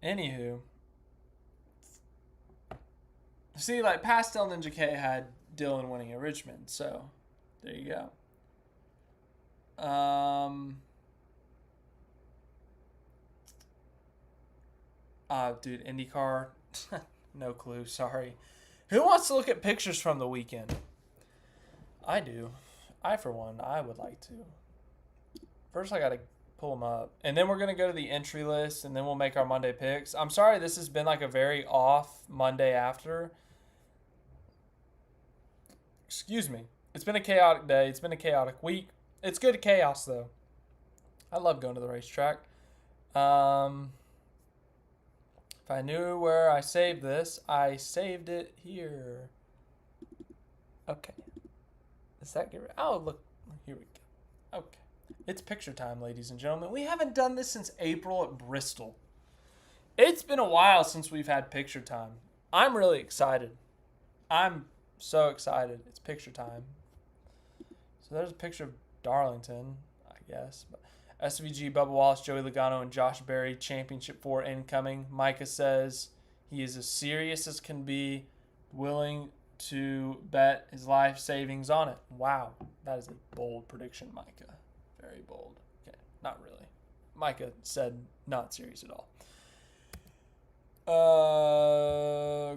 anywho. See, like, Pastel Ninja K had Dillon winning at Richmond. So there you go. Dude, IndyCar, no clue. Sorry. Who wants to look at pictures from the weekend? I do. For one, I would like to. First, I got to pull them up. And then we're going to go to the entry list, and then we'll make our Monday picks. I'm sorry this has been like a very off Monday after. Excuse me. It's been a chaotic day. It's been a chaotic week. It's good chaos, though. I love going to the racetrack. If I knew where I saved this, I saved it here. Okay. Does that get rid? Oh, look. Here we go. Okay. It's picture time, ladies and gentlemen. We haven't done this since April at Bristol. It's been a while since we've had picture time. I'm really excited. I'm so excited. It's picture time. So there's a picture of Darlington, I guess. But SVG, Bubba Wallace, Joey Logano, and Josh Berry, Championship 4 incoming. Micah says he is as serious as can be, willing to bet his life savings on it. Wow. That is a bold prediction, Micah. Very bold. Okay, not really. Micah said not serious at all.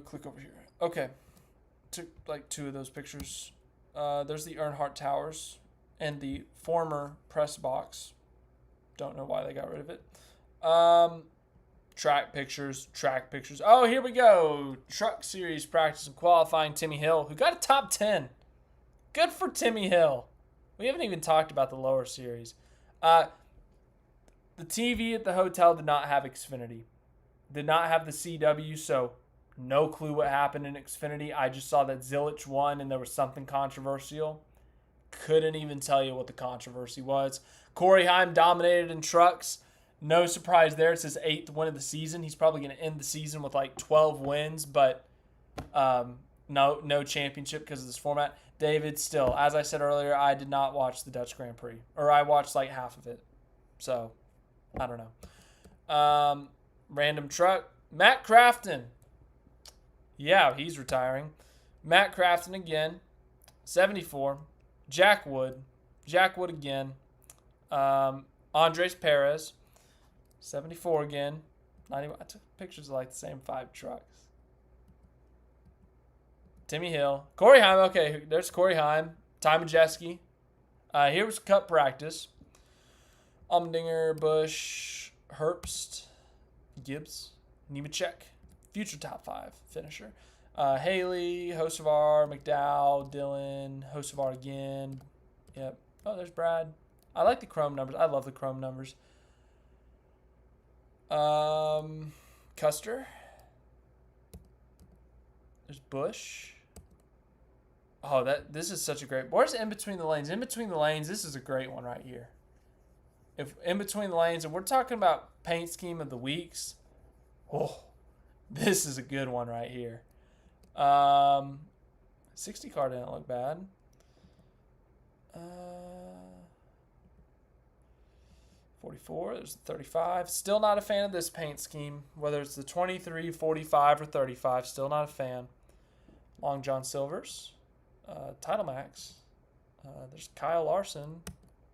Click over here. Okay. Took like 2 of those pictures. There's the Earnhardt Towers and the former press box. Don't know why they got rid of it. Track pictures. Oh, here we go. Truck Series practice and qualifying. Timmy Hill, who got a top 10. Good for Timmy Hill. We haven't even talked about the lower series. The TV at the hotel did not have Xfinity. Did not have the CW, so no clue what happened in Xfinity. I just saw that Zilich won and there was something controversial. Couldn't even tell you what the controversy was. Corey Heim dominated in trucks. No surprise there. It's his 8th win of the season. He's probably going to end the season with like 12 wins, but no championship because of this format. David, still, as I said earlier, I did not watch the Dutch Grand Prix. Or I watched like half of it. So, I don't know. Random truck. Matt Crafton. Yeah, he's retiring. Matt Crafton again. 74. Jack Wood again. Andres Perez. 74 again. I took pictures of like the same 5 trucks. Timmy Hill. Corey Heim. Okay, there's Corey Heim. Ty Majeski. Here was Cup practice. Umdinger, Busch, Herbst, Gibbs, Nemechek. Future top 5 finisher. Haley, Hocevar, McDowell, Dillon, Hocevar again. Yep. Oh, there's Brad. I like the chrome numbers. I love the chrome numbers. Custer. There's Busch. Oh, this is such a great. Where's In Between the Lanes? In Between the Lanes, this is a great one right here. If In Between the Lanes, and we're talking about paint scheme of the weeks, oh, this is a good one right here. 60 car didn't look bad. Uh, 44. There's the 35. Still not a fan of this paint scheme. Whether it's the 23, 45, or 35. Still not a fan. Long John Silver's. Title Max. There's Kyle Larson.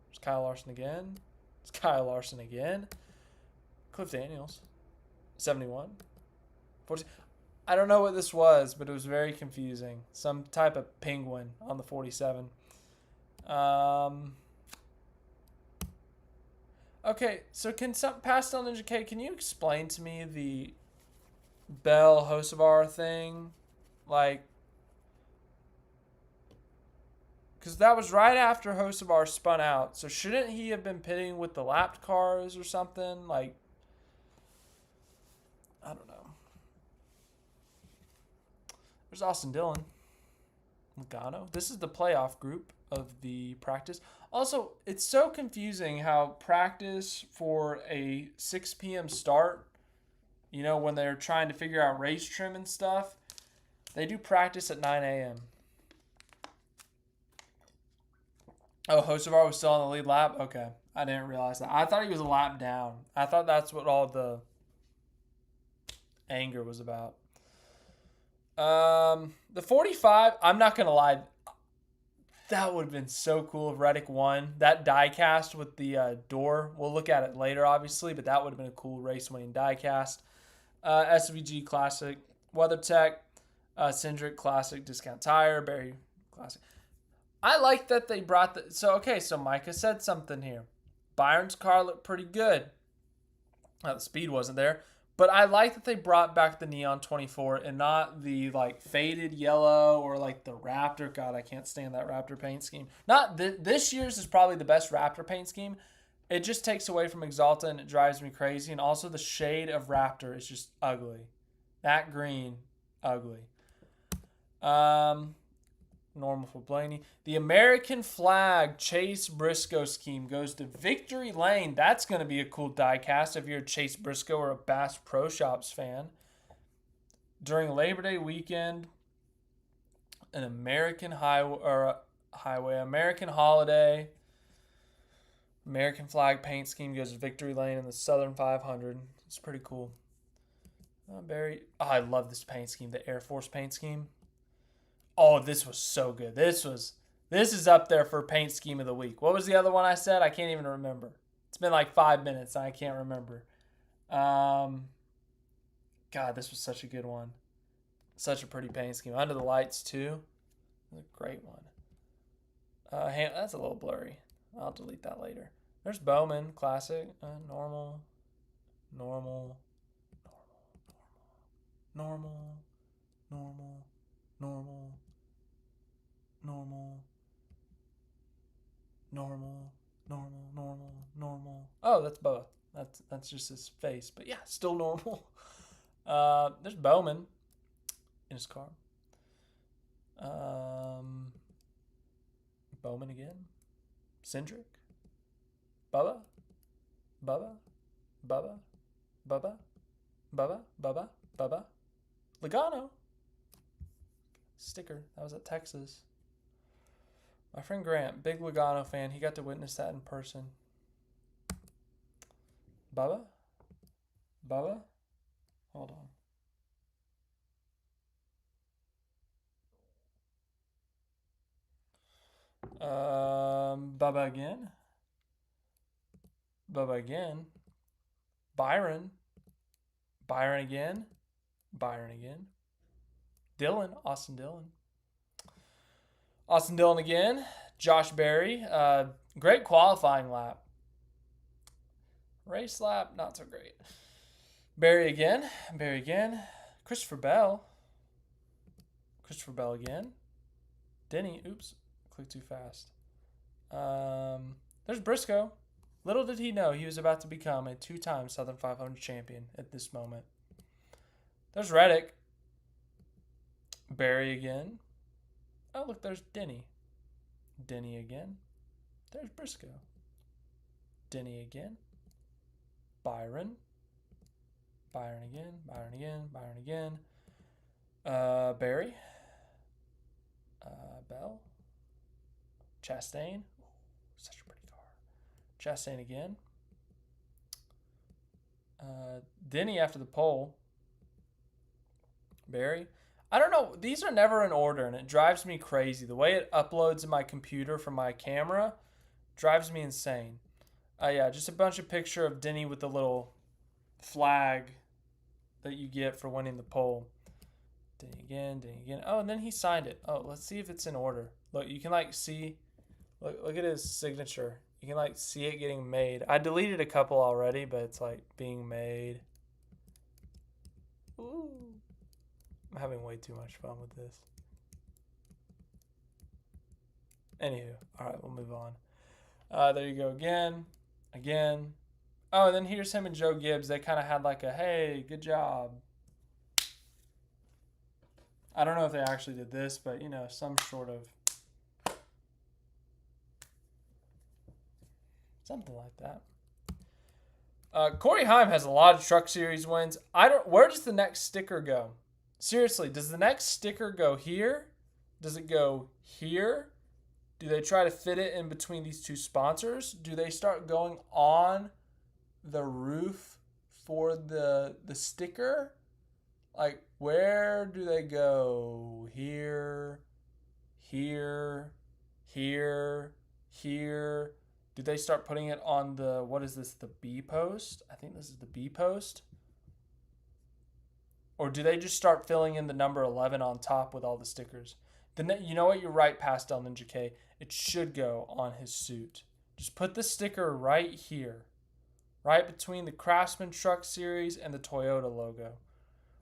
There's Kyle Larson again. There's Kyle Larson again. Cliff Daniels. 71. 40. I don't know what this was, but it was very confusing. Some type of penguin on the 47. Okay, so Pastel Ninja K, can you explain to me the Bell Hocevar thing? Like, because that was right after Hocevar spun out. So shouldn't he have been pitting with the lapped cars or something? Like, I don't know. There's Austin Dillon. Logano. This is the playoff group of the practice. Also, it's so confusing how practice for a 6 p.m. start, you know, when they're trying to figure out race trim and stuff, they do practice at 9 a.m. Oh, Hocevar was still on the lead lap? Okay. I didn't realize that. I thought he was a lap down. I thought that's what all the anger was about. The 45, I'm not going to lie. That would have been so cool if Reddick won. That die cast with the door. We'll look at it later, obviously, but that would have been a cool race-winning die cast. SVG Classic, WeatherTech, Hendrick Classic, Discount Tire, Barry Classic. I like that they brought the... So Micah said something here. Byron's car looked pretty good. The speed wasn't there. But I like that they brought back the Neon 24 and not the like faded yellow or like the Raptor. God, I can't stand that Raptor paint scheme. Not this year's is probably the best Raptor paint scheme. It just takes away from Exalta and it drives me crazy. And also the shade of Raptor is just ugly. That green, ugly. Normal for Blaney. The American flag Chase Briscoe scheme goes to Victory Lane. That's going to be a cool die cast if you're a Chase Briscoe or a Bass Pro Shops fan. During Labor Day weekend, an American American holiday, American flag paint scheme goes to Victory Lane in the Southern 500. It's pretty cool. I love this paint scheme, the Air Force paint scheme. Oh, this was so good. This is up there for paint scheme of the week. What was the other one I said? I can't even remember. It's been like 5 minutes and I can't remember. God, this was such a good one. Such a pretty paint scheme. Under the Lights too. A great one. That's a little blurry. I'll delete that later. There's Bowman Classic. Normal. Normal. Normal. Normal. Normal. Normal. Normal. Normal. Normal. Normal. Oh, that's Bubba. That's just his face. But yeah, still normal. There's Bowman in his car. Bowman again. Hendrick. Bubba. Bubba. Bubba. Bubba. Bubba. Bubba. Bubba. Logano. Sticker. That was at Texas. My friend Grant, big Logano fan. He got to witness that in person. Bubba? Bubba? Hold on. Bubba again. Bubba again. Byron. Byron again. Byron again. Dillon. Austin Dillon. Austin Dillon again. Josh Berry. Great qualifying lap. Race lap, not so great. Berry again. Berry again. Christopher Bell. Christopher Bell again. Denny. Oops. Clicked too fast. There's Briscoe. Little did he know he was about to become a 2-time Southern 500 champion at this moment. There's Reddick. Barry again. Oh, look, there's Denny. Denny again. There's Briscoe. Denny again. Byron. Byron again. Byron again. Byron again. Barry. Bell. Chastain. Such a pretty car. Chastain again. Denny after the pole. Barry. I don't know. These are never in order, and it drives me crazy. The way it uploads in my computer from my camera drives me insane. Yeah, just a bunch of picture of Denny with the little flag that you get for winning the pole. Denny again, Denny again. Oh, and then he signed it. Oh, let's see if it's in order. Look, you can like see. Look at his signature. You can like see it getting made. I deleted a couple already, but it's like being made. Ooh. I'm having way too much fun with this. Anywho, all right, we'll move on. There you go again. Again. Oh, and then here's him and Joe Gibbs. They kind of had like a, hey, good job. I don't know if they actually did this, but, you know, some sort of something like that. Corey Heim has a lot of Truck Series wins. Where does the next sticker go? Seriously, does the next sticker go here? Does it go here? Do they try to fit it in between these two sponsors? Do they start going on the roof for the sticker? Like, where do they go? Here, here, here, here. Do they start putting it on the, what is this, the B post? I think this is the B post. Or do they just start filling in the number 11 on top with all the stickers? Then you know what? You're right, Pastel Ninja K. It should go on his suit. Just put the sticker right here. Right between the Craftsman Truck Series and the Toyota logo.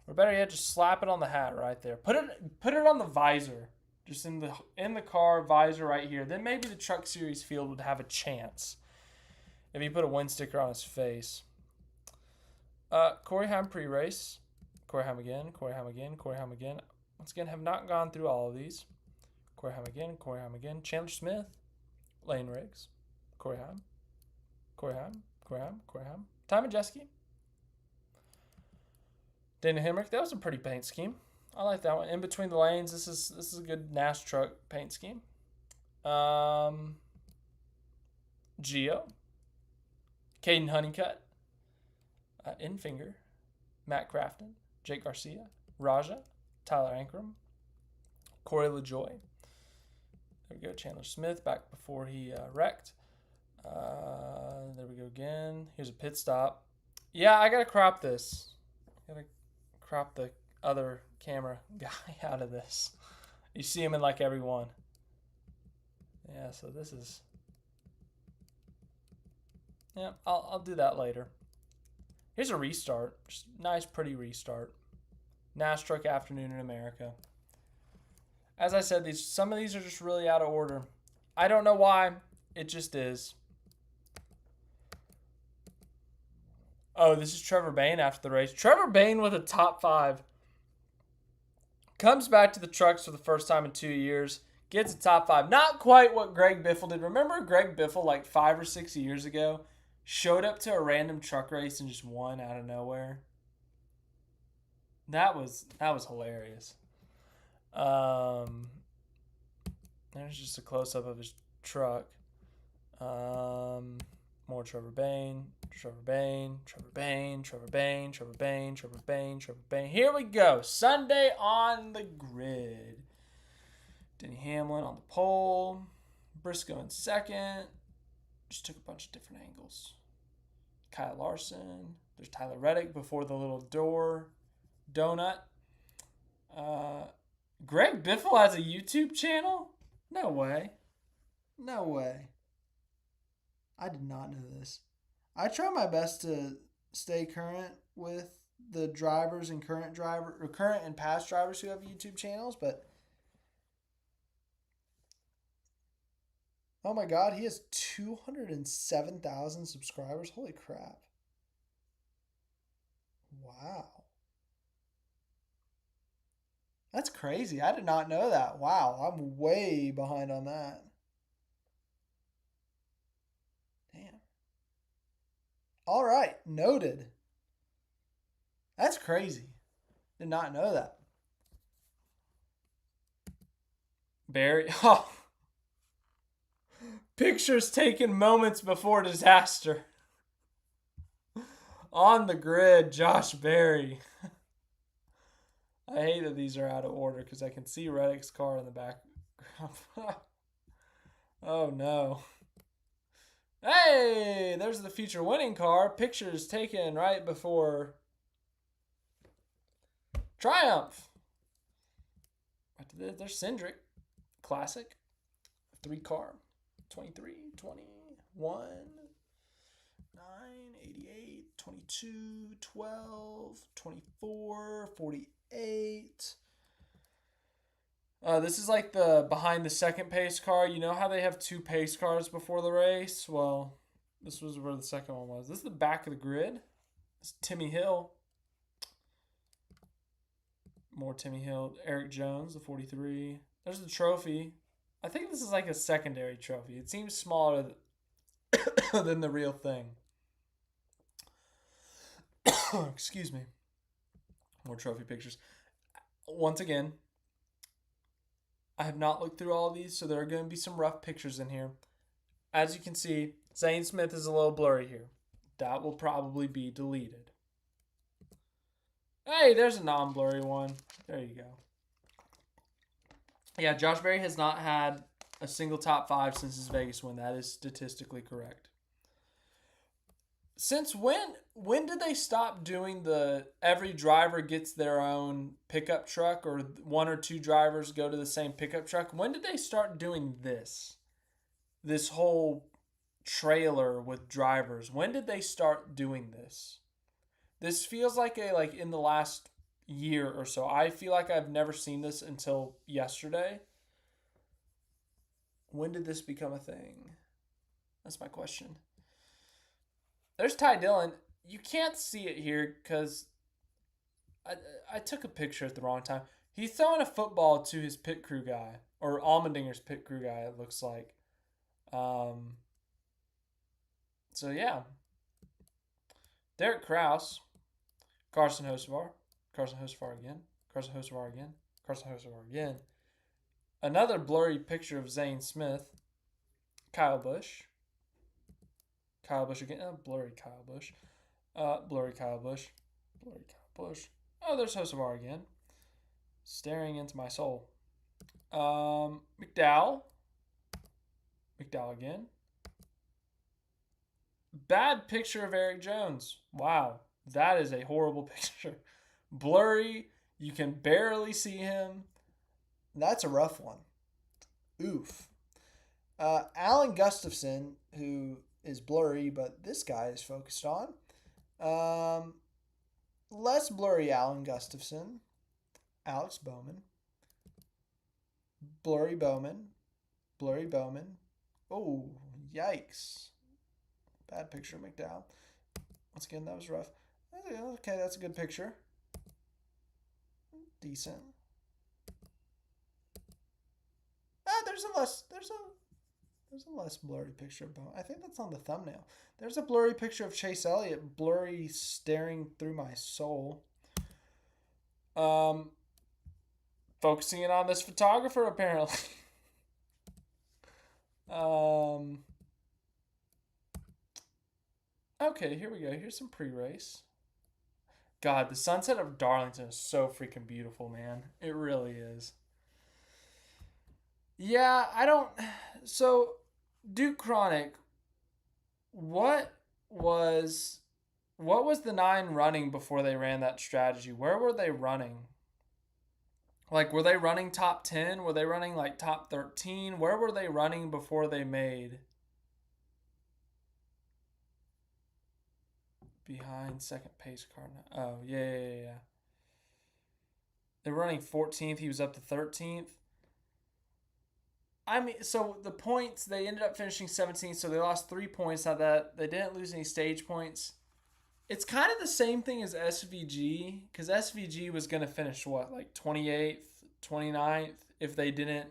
Or better yet, just slap it on the hat right there. Put it on the visor. Just in the car visor right here. Then maybe the Truck Series field would have a chance if he put a win sticker on his face. Corey Haim pre-race. Corey Haim again. Corey Haim again. Corey Haim again. Once again, have not gone through all of these. Corey Haim again. Corey Haim again. Chandler Smith. Lane Riggs. Corey Haim. Corey Haim. Corey Haim. Corey Haim. Ty Majeski. Dana Hemrick. That was a pretty paint scheme. I like that one. In between the lanes, this is a good NAS truck paint scheme. Gio. Caden Honeycutt. Infinger. Matt Crafton. Jake Garcia. Raja. Tyler Ankrum. Corey LaJoy. There we go. Chandler Smith back before he wrecked. There we go again. Here's a pit stop. Yeah, I got to crop this. I got to crop the other camera guy out of this. You see him in like every one. Yeah, so this is... Yeah, I'll do that later. Here's a restart. Just nice, pretty restart. NAS Truck Afternoon in America. As I said, some of these are just really out of order. I don't know why. It just is. Oh, this is Trevor Bayne after the race. Trevor Bayne with a top 5. Comes back to the trucks for the first time in 2 years. Gets a top 5. Not quite what Greg Biffle did. Remember Greg Biffle like 5 or 6 years ago? Showed up to a random truck race and just won out of nowhere. That was hilarious. There's just a close-up of his truck. More Trevor Bayne. Trevor Bayne. Trevor Bayne. Trevor Bayne. Trevor Bayne. Trevor Bayne. Trevor Bayne. Here we go. Sunday on the grid. Denny Hamlin on the pole. Briscoe in second. Just took a bunch of different angles. Kyle Larson. There's Tyler Reddick before the little donut. Greg Biffle has a YouTube channel? No way. No way. I did not know this. I try my best to stay current with the drivers and current and past drivers who have YouTube channels, but oh my God, he has 207,000 subscribers. Holy crap. Wow. That's crazy. I did not know that. Wow, I'm way behind on that. Damn. All right, noted. That's crazy. Did not know that. Barry. Oh. Pictures taken moments before disaster. On the grid, Josh Berry. I hate that these are out of order because I can see Reddick's car in the background. Oh no. Hey, there's the future winning car. Pictures taken right before Triumph. There's Hendrick. Classic. 3 car. 23, 21, 9, 88, 22, 12, 24, 48. This is like the behind the second pace car. You know how they have 2 pace cars before the race? Well, this was where the second one was. This is the back of the grid. It's Timmy Hill. More Timmy Hill. Eric Jones, the 43. There's the trophy. I think this is like a secondary trophy. It seems smaller than the real thing. Excuse me. More trophy pictures. Once again, I have not looked through all of these, so there are going to be some rough pictures in here. As you can see, Zane Smith is a little blurry here. That will probably be deleted. Hey, there's a non-blurry one. There you go. Yeah, Josh Berry has not had a single top 5 since his Vegas win. That is statistically correct. Since when did they stop doing the every driver gets their own pickup truck, or 1 or 2 drivers go to the same pickup truck? When did they start doing this? This whole trailer with drivers. When did they start doing this? This feels like in the last year or so. I feel like I've never seen this until yesterday. When did this become a thing? That's my question. There's Ty Dillon. You can't see it here because I took a picture at the wrong time. He's throwing a football to his pit crew guy, or Allmendinger's pit crew guy, it looks like. So, yeah. Derek Kraus. Carson Hocevar. Carson Hocevar again. Carson Hocevar again. Carson Hocevar again. Another blurry picture of Zane Smith. Kyle Busch. Kyle Busch again. Blurry Kyle Busch. Blurry Kyle Busch. Blurry Kyle Busch. Oh, there's Hocevar again. Staring into my soul. McDowell. McDowell again. Bad picture of Eric Jones. Wow. That is a horrible picture. Blurry. You can barely see him. That's a rough one. Oof. Alan Gustafson, who is blurry, but this guy is focused on. Less blurry Alan Gustafson. Alex Bowman. Blurry Bowman. Blurry Bowman. Oh, yikes. Bad picture of McDowell. Once again, that was rough. Okay, that's a good picture. Decent. There's a less blurry picture of Bowman. I think that's on the thumbnail. There's a blurry picture of Chase Elliott, blurry staring through my soul. Focusing in on this photographer apparently. Okay, here we go. Here's some pre-race. God, the sunset of Darlington is so freaking beautiful, man. It really is. Yeah, so, Duke Chronic, what was the 9 running before they ran that strategy? Where were they running? Like, were they running top 10? Were they running, like, top 13? Where were they running before they made behind second pace car? Oh, yeah. They were running 14th. He was up to 13th. I mean, so the points, they ended up finishing 17th, so they lost 3 points. Not that they didn't lose any stage points. It's kind of the same thing as SVG, because SVG was going to finish, like 28th, 29th, if they didn't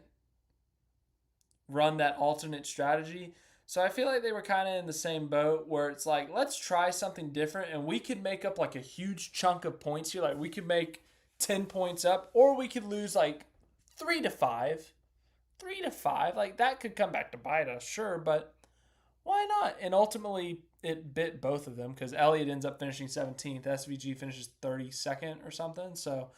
run that alternate strategy. So I feel like they were kind of in the same boat where it's like, let's try something different, and we could make up like a huge chunk of points here. Like we could make 10 points up, or we could lose like 3 to 5. 3 to 5. Like, that could come back to bite us, sure, but why not? And ultimately, it bit both of them because Elliott ends up finishing 17th. SVG finishes 32nd or something. So,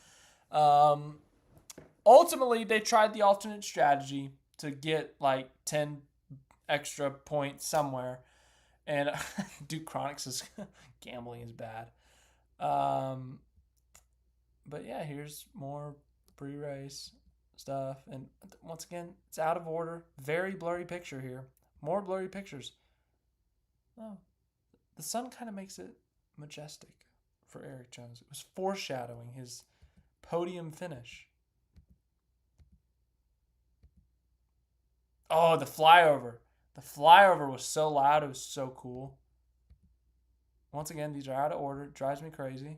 ultimately, they tried the alternate strategy to get like 10 extra points somewhere. And Duke Chronics' gambling is bad. But yeah, here's more pre-race stuff. And once again, it's out of order. Very blurry picture here. More blurry pictures. Oh, the sun kind of makes it majestic for Eric Jones. It was foreshadowing his podium finish. Oh, the flyover. The flyover was so loud. It was so cool. Once again, these are out of order. It drives me crazy.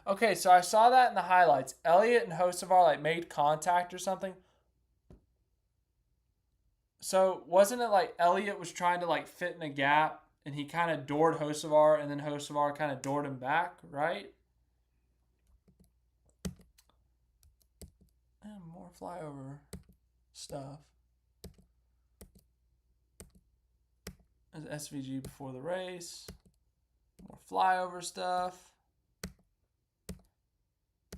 Okay, so I saw that in the highlights. Elliott and Hocevar like made contact or something. So wasn't it like Elliott was trying to like fit in a gap and he kind of doored Hocevar and then Hocevar kind of doored him back, right? And more flyover stuff. There's SVG before the race. More flyover stuff.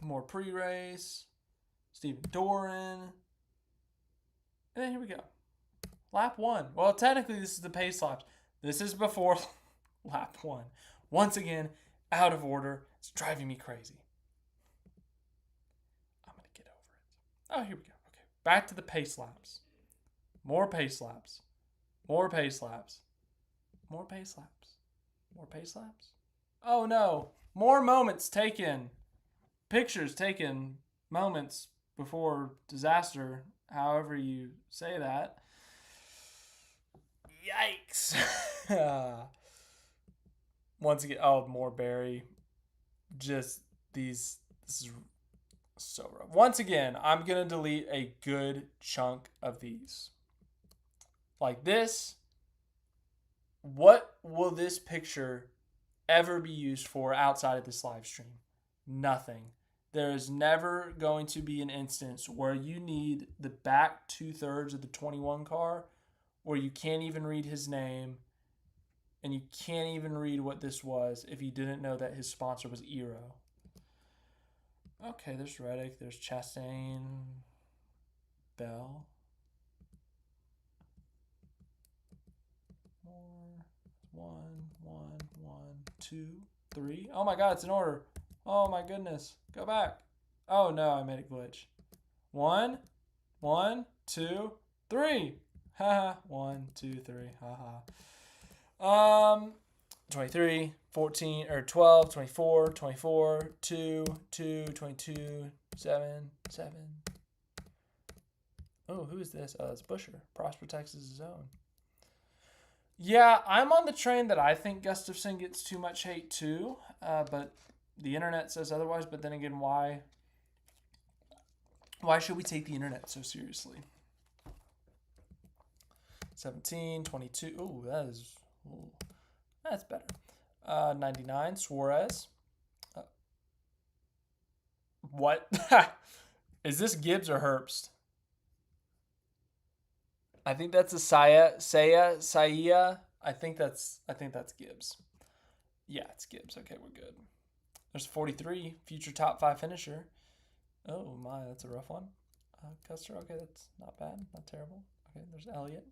More pre-race. Steven Doran. And then here we go. Lap 1. Well, technically this is the pace laps. This is before lap 1. Once again, out of order. It's driving me crazy. I'm going to get over it. Oh, here we go. Okay. Back to the pace laps. More pace laps. More pace laps. More pace laps. More pace laps. Oh no. More moments taken. Pictures taken. Moments before disaster. However you say that. Yikes. Once again, oh, more Barry. Just these. This is so rough. Once again, I'm going to delete a good chunk of these. Like this. What will this picture ever be used for outside of this live stream? Nothing. There is never going to be an instance where you need the back 2/3 of the 21 car where you can't even read his name and you can't even read what this was if you didn't know that his sponsor was Eero. Okay, there's Reddick, there's Chastain, Bell. One, 2, 3. Oh my god, it's in order. Oh my goodness. Go back. Oh no, I made a glitch. 1, 2, 3. Haha. 1, 2, 3. Haha. 23, 14, or 12, 24, 24, 2, 22, 7. Oh, who is this? Oh, it's Busher. Prosper, Texas' zone. Yeah, I'm on the train that I think Gustafson gets too much hate too, but the internet says otherwise. But then again, why should we take the internet so seriously? 17, 22. Ooh, that's better. 99, Suarez. What? Is this Gibbs or Herbst? I think that's a Saya. I think that's Gibbs. Yeah, it's Gibbs. Okay, we're good. There's 43, future top 5 finisher. Oh my, that's a rough one. Custer, okay, that's not bad, not terrible. Okay, there's Elliott.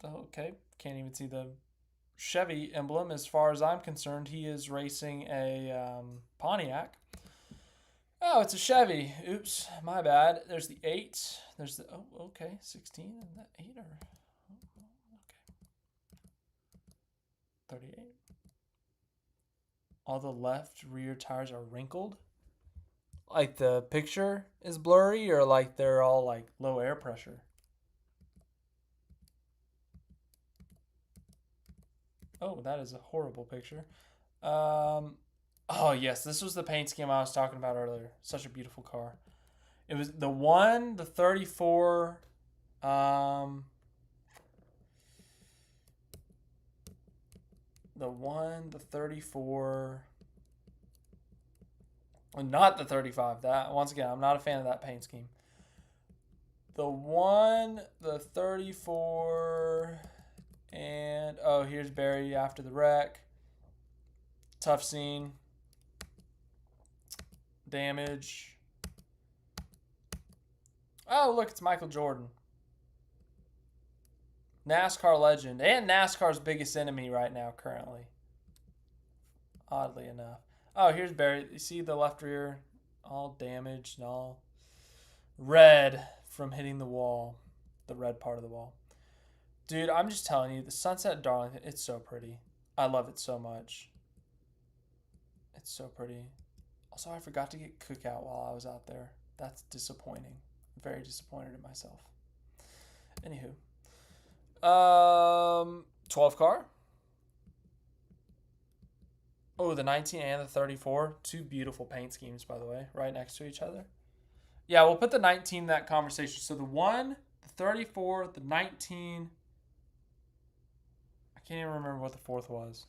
Okay, can't even see the Chevy emblem. As far as I'm concerned, he is racing a Pontiac. Oh, it's a Chevy. Oops, my bad. There's the 8. There's the, oh, okay, 16 and that 8 are, okay. 38. All the left rear tires are wrinkled. Like the picture is blurry or like they're all like low air pressure. Oh, that is a horrible picture. Oh, yes, this was the paint scheme I was talking about earlier. Such a beautiful car. It was the 1, the 34, the 1, the 34, Not the 35. That, once again, I'm not a fan of that paint scheme. The 34, and oh, here's Barry after the wreck. Tough scene. Damage. Oh, look, it's Michael Jordan. NASCAR legend and NASCAR's biggest enemy right now, currently. Oddly enough. Oh, here's Barry. You see the left rear all damaged and all red from hitting the wall, the red part of the wall. Dude, I'm just telling you, the sunset at Darlington, it's so pretty. I love it so much. It's so pretty. Also, I forgot to get cookout while I was out there. That's disappointing. I'm very disappointed in myself. Anywho. 12 car. Oh, the 19 and the 34. Two beautiful paint schemes, by the way, right next to each other. Yeah, we'll put the 19 in that conversation. So the 1, the 34, the 19. I can't even remember what the fourth was.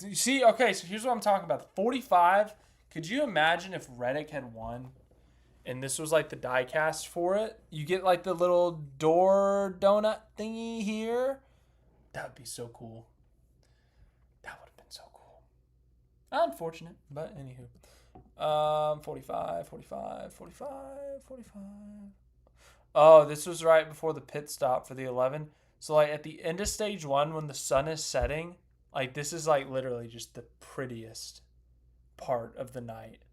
You see, okay, so here's what I'm talking about. The 45, could you imagine if Reddick had won and this was like the die cast for it? You get like the little door donut thingy here. That would be so cool. That would have been so cool. Unfortunate, but anywho. 45. Oh, this was right before the pit stop for the 11. So like at the end of stage 1 when the sun is setting, like this is like literally just the prettiest part of the night.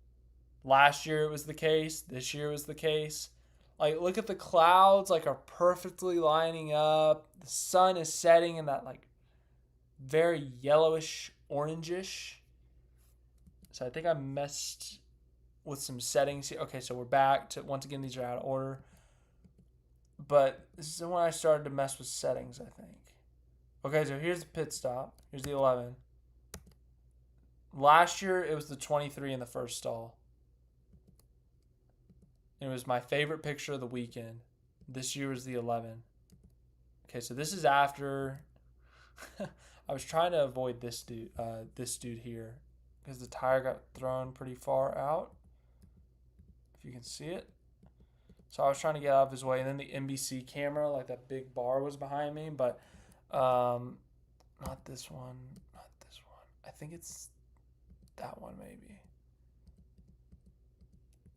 Last year it was the case. This year was the case. Like look at the clouds, like are perfectly lining up. The sun is setting in that like very yellowish, orangish. So I think I messed with some settings here. Okay, so we're back to, once again, these are out of order. But this is when I started to mess with settings, I think. Okay, so here's the pit stop. Here's the 11. Last year, it was the 23 in the first stall. It was my favorite picture of the weekend. This year was the 11. Okay, so this is after. I was trying to avoid this dude here, because the tire got thrown pretty far out. If you can see it. So I was trying to get out of his way, and then the NBC camera, like that big bar, was behind me. But not this one. Not this one. I think it's that one, maybe.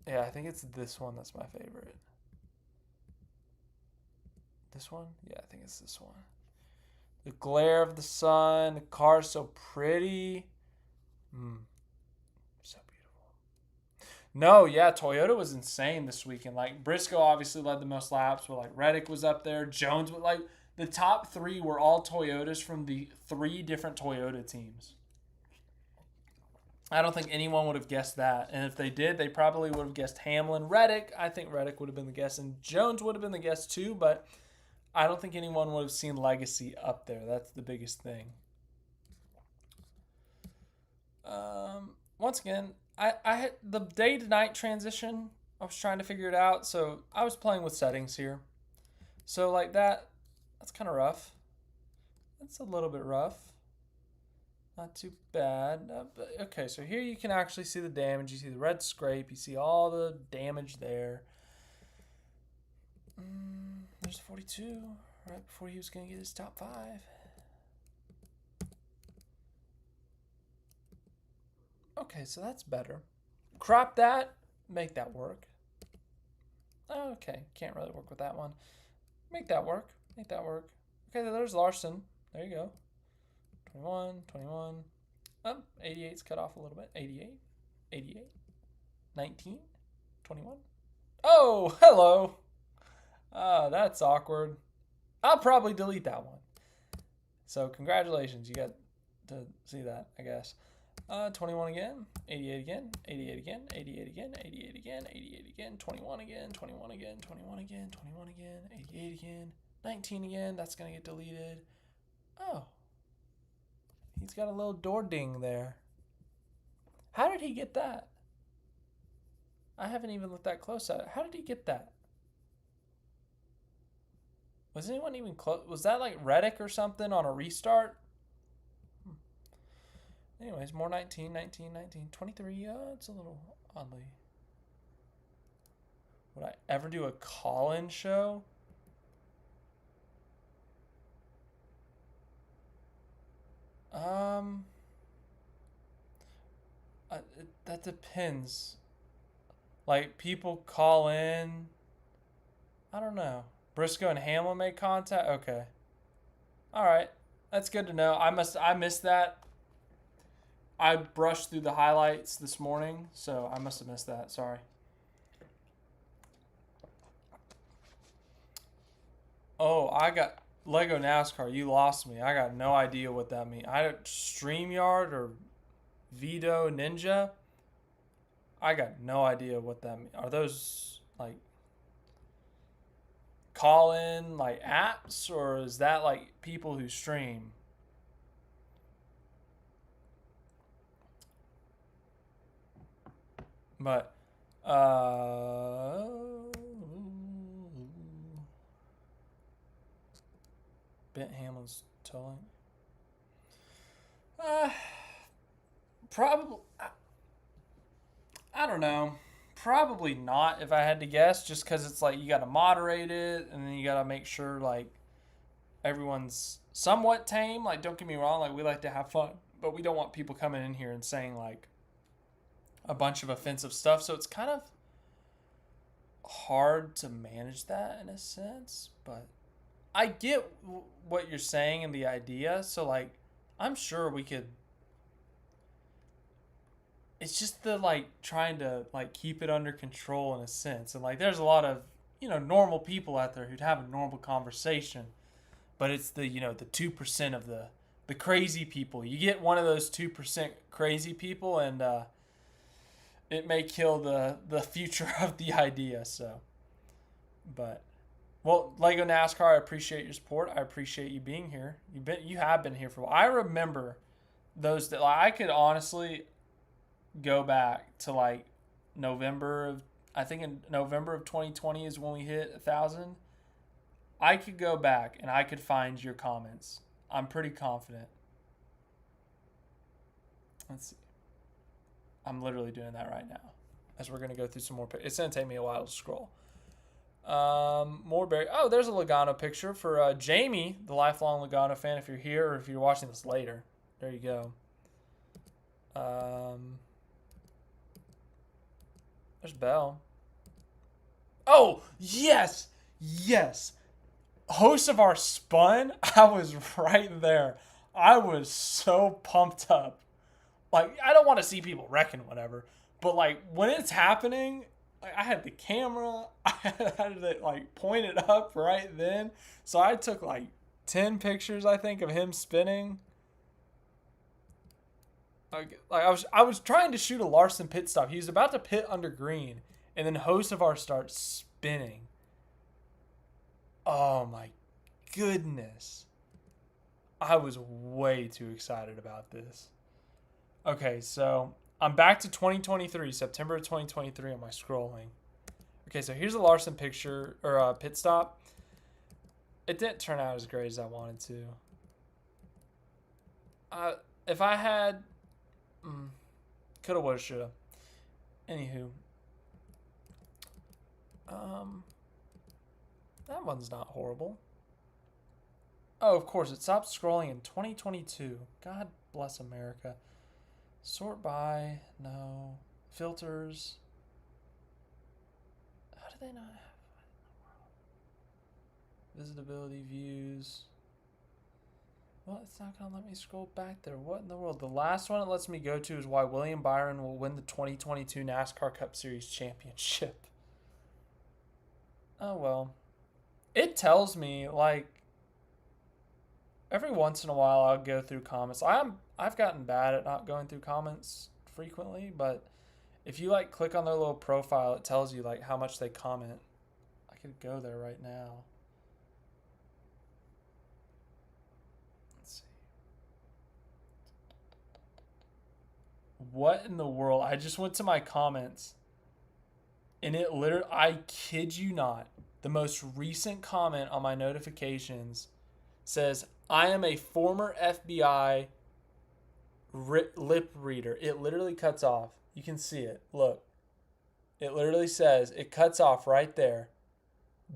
Yeah, I think it's this one that's my favorite. This one? Yeah, I think it's this one. The glare of the sun. The car's so pretty. So beautiful. No, yeah, Toyota was insane this weekend. Like, Briscoe obviously led the most laps, but, like, Reddick was up there. Jones, but, like, the top 3 were all Toyotas from the 3 different Toyota teams. I don't think anyone would have guessed that. And if they did, they probably would have guessed Hamlin. Reddick, I think Reddick would have been the guess. And Jones would have been the guess too, but I don't think anyone would have seen Legacy up there. That's the biggest thing. Once again, I had the day to night transition. I was trying to figure it out. So I was playing with settings here. So like that's kind of rough. That's a little bit rough. Not too bad. But okay, so here you can actually see the damage. You see the red scrape. You see all the damage there. There's 42 right before he was going to get his top 5. Okay, so that's better. Crop that. Make that work. Okay, can't really work with that one. Make that work. Make that work. Okay, there's Larson. There you go. 21. 88's cut off a little bit. 88. 19. 21. Oh, hello. That's awkward. I'll probably delete that one. So congratulations. You got to see that, I guess. 21 again. 88 again. 88 again. 88 again. 88 again. 88 again. 21 again. 21 again. 21 again. 21 again. 88 again. 19 again. That's going to get deleted. Oh. He's got a little door ding there. How did he get that? I haven't even looked that close at it. How did he get that? Was anyone even close? Was that like Reddick or something on a restart? Anyways, more 19, 19, 19, 23. It's a little oddly. Would I ever do a call-in show? Um, that depends. Like people call in. I don't know. Briscoe and Hamlin make contact. Okay. All right. That's good to know. I missed that. I brushed through the highlights this morning, so I must have missed that. Sorry. Oh, I got Lego NASCAR. You lost me. I got no idea what that means. I StreamYard or Vito Ninja. I got no idea what that means. Are those like call in like apps, or is that like people who stream? But Bent Hamlin's towing. Uh, probably. I don't know. Probably not if I had to guess, just because it's like you got to moderate it and then you got to make sure like everyone's somewhat tame. Like, don't get me wrong, like we like to have fun, but we don't want people coming in here and saying like a bunch of offensive stuff. So it's kind of hard to manage that in a sense, but I get what you're saying and the idea. So like, I'm sure we could. It's just the like trying to like keep it under control in a sense, and like there's a lot of normal people out there who'd have a normal conversation, but it's the the 2% of the crazy people. You get one of those 2% crazy people, and it may kill the future of the idea. So, but well, Lego NASCAR, I appreciate your support. I appreciate you being here. You have been here for a while. I remember those that like, I could honestly go back to like November of I think in November of 2020 is when we hit 1,000. I could go back and I could find your comments. I'm pretty confident. Let's see. I'm literally doing that right now as we're gonna go through some more. It's gonna take me a while to scroll. More Barry. Oh, there's a Logano picture for Jamie, the lifelong Logano fan. If you're here or if you're watching this later, there you go. There's Bell. Oh yes, yes. Host of our spun. I was right there. I was so pumped up. Like I don't want to see people wrecking whatever, but like when it's happening, like, I had the camera. I had it like pointed up right then. So I took like 10 pictures, I think, of him spinning. Like I was trying to shoot a Larson pit stop. He was about to pit under green, and then host of our starts spinning. Oh my goodness. I was way too excited about this. Okay, so I'm back to 2023, September of 2023 on my scrolling. Okay, so here's a Larson picture or a pit stop. It didn't turn out as great as I wanted to. If I had, coulda, woulda, shoulda. Anywho, that one's not horrible. Oh, of course, it stopped scrolling in 2022. God bless America. Sort by, no. Filters. How do they not have visibility views? Well, it's not going to let me scroll back there. What in the world? The last one it lets me go to is why William Byron will win the 2022 NASCAR Cup Series Championship. Oh, well. It tells me, like, every once in a while I'll go through comments. I've gotten bad at not going through comments frequently, but if you like click on their little profile, it tells you like how much they comment. I could go there right now. Let's see. What in the world? I just went to my comments And it literally, I kid you not, the most recent comment on my notifications says, I am a former FBI lip reader. It literally cuts off. You can see it. Look. It literally says, it cuts off right there.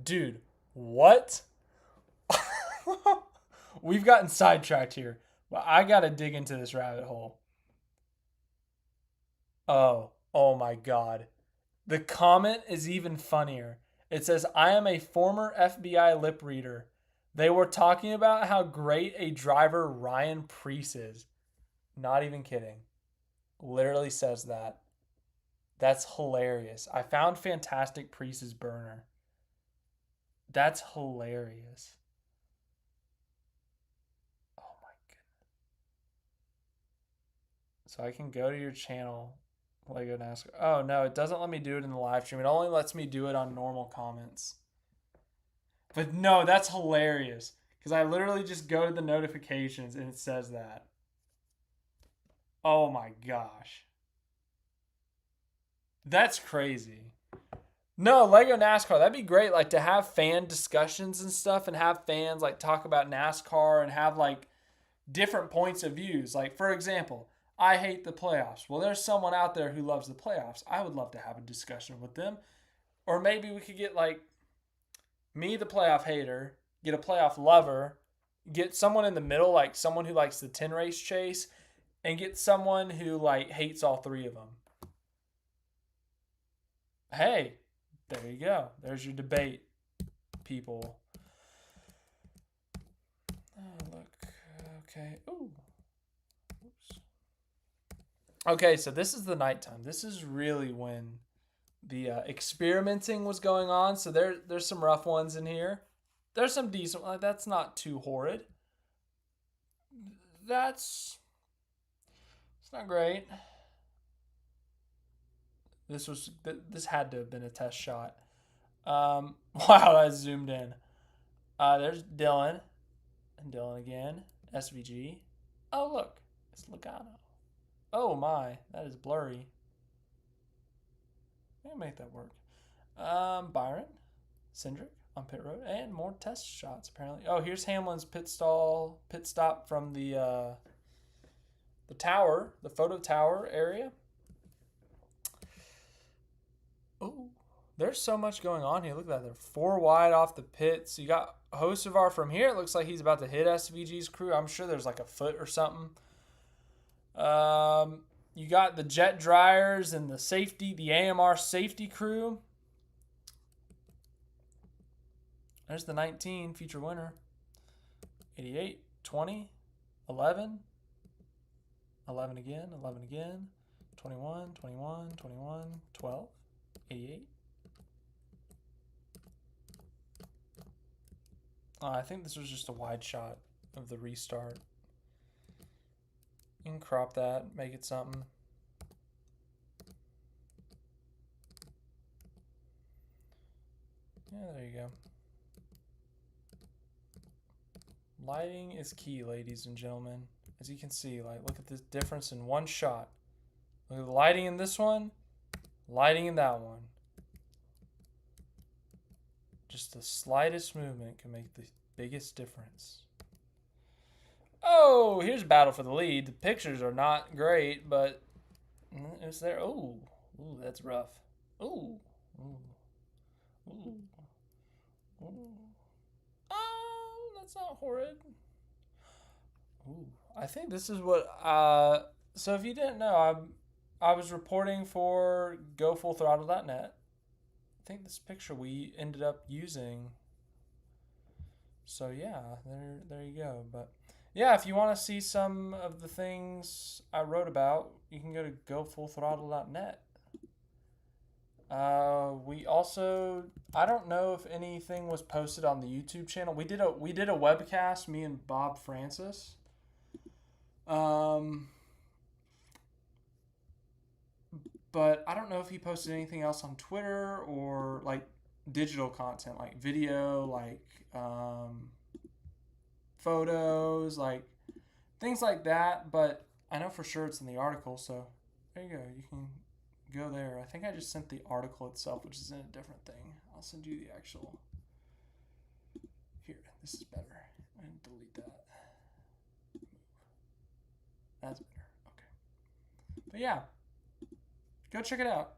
Dude, what? We've gotten sidetracked here, but I got to dig into this rabbit hole. Oh my God. The comment is even funnier. It says, I am a former FBI lip reader. They were talking about how great a driver Ryan Preece is. Not even kidding. Literally says that. That's hilarious. I found Fantastic Preece's burner. That's hilarious. Oh my goodness. So I can go to your channel, Lego NASCAR. Oh no, it doesn't let me do it in the live stream. It only lets me do it on normal comments. But no, that's hilarious. Because I literally just go to the notifications and it says that. Oh my gosh. That's crazy. No, Lego NASCAR, that'd be great. Like to have fan discussions and stuff and have fans like talk about NASCAR and have like different points of views. Like for example, I hate the playoffs. Well, there's someone out there who loves the playoffs. I would love to have a discussion with them. Or maybe we could get like me, the playoff hater, get a playoff lover, get someone in the middle, like someone who likes the 10 race chase, and get someone who like hates all three of them. Hey, there you go. There's your debate, people. Oh, look. Okay. Ooh. Oops. Okay, so this is the nighttime. This is really when the experimenting was going on. So there's some rough ones in here. There's some decent. That's not too horrid. It's not great. This had to have been a test shot. Wow, I zoomed in. There's Dylan. And Dylan again. SVG. Oh, look. It's Logano. Oh, my. That is blurry. Let me make that work. Byron. Hendrick on pit road. And more test shots, apparently. Oh, here's Hamlin's pit stop from the tower. The photo tower area. Oh, there's so much going on here. Look at that. They're 4 wide off the pits. You got Hocevar from here. It looks like he's about to hit SVG's crew. I'm sure there's like a foot or something. You got the jet dryers and the AMR safety crew. There's the 19 feature winner. 88, 20, 11. 11 again, 11 again. 21, 21, 21, 12. 88. I think this was just a wide shot of the restart. You can crop that, make it something. Yeah, there you go. Lighting is key, ladies and gentlemen. As you can see, like, look at this difference in one shot. Look at the lighting in this one. Lighting in that one. Just the slightest movement can make the biggest difference. Oh, here's battle for the lead. The pictures are not great, but it's there. Oh, ooh, that's rough. Ooh, ooh, ooh, ooh. Oh, that's not horrid. Ooh, I think this is what. So if you didn't know, I was reporting for GoFullThrottle.net. I think this picture we ended up using. So yeah, there you go. But yeah, if you want to see some of the things I wrote about, you can go to GoFullThrottle.net. We also, I don't know if anything was posted on the YouTube channel. We did a webcast, me and Bob Francis. But I don't know if he posted anything else on Twitter or like digital content, like video, like photos, like things like that. But I know for sure it's in the article, so there you go. You can go there. I think I just sent the article itself, which is in a different thing. I'll send you the actual. Here, this is better. And delete that. That's better. Okay. But yeah, go check it out.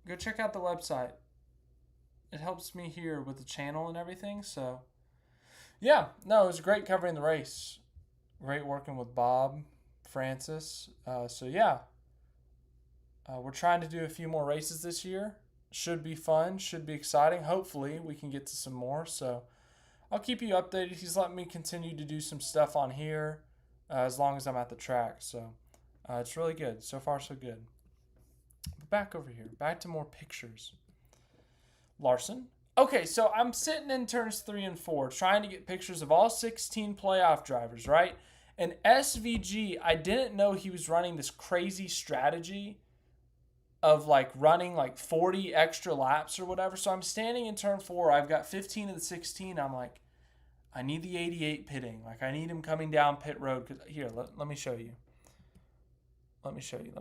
Go check out the website. It helps me here with the channel and everything. So, yeah, no, it was great covering the race. Great working with Bob, Francis. So, yeah, we're trying to do a few more races this year. Should be fun. Should be exciting. Hopefully, we can get to some more. So, I'll keep you updated. He's letting me continue to do some stuff on here as long as I'm at the track. So, it's really good. So far, so good. But back over here. Back to more pictures. Larson. Okay, so I'm sitting in turns 3 and 4 trying to get pictures of all 16 playoff drivers, right? And SVG, I didn't know he was running this crazy strategy of like running like 40 extra laps or whatever. So I'm standing in turn 4. I've got 15 of the 16. I'm like, I need the 88 pitting. Like, I need him coming down pit road. Cause here, let me show you. Let me show you.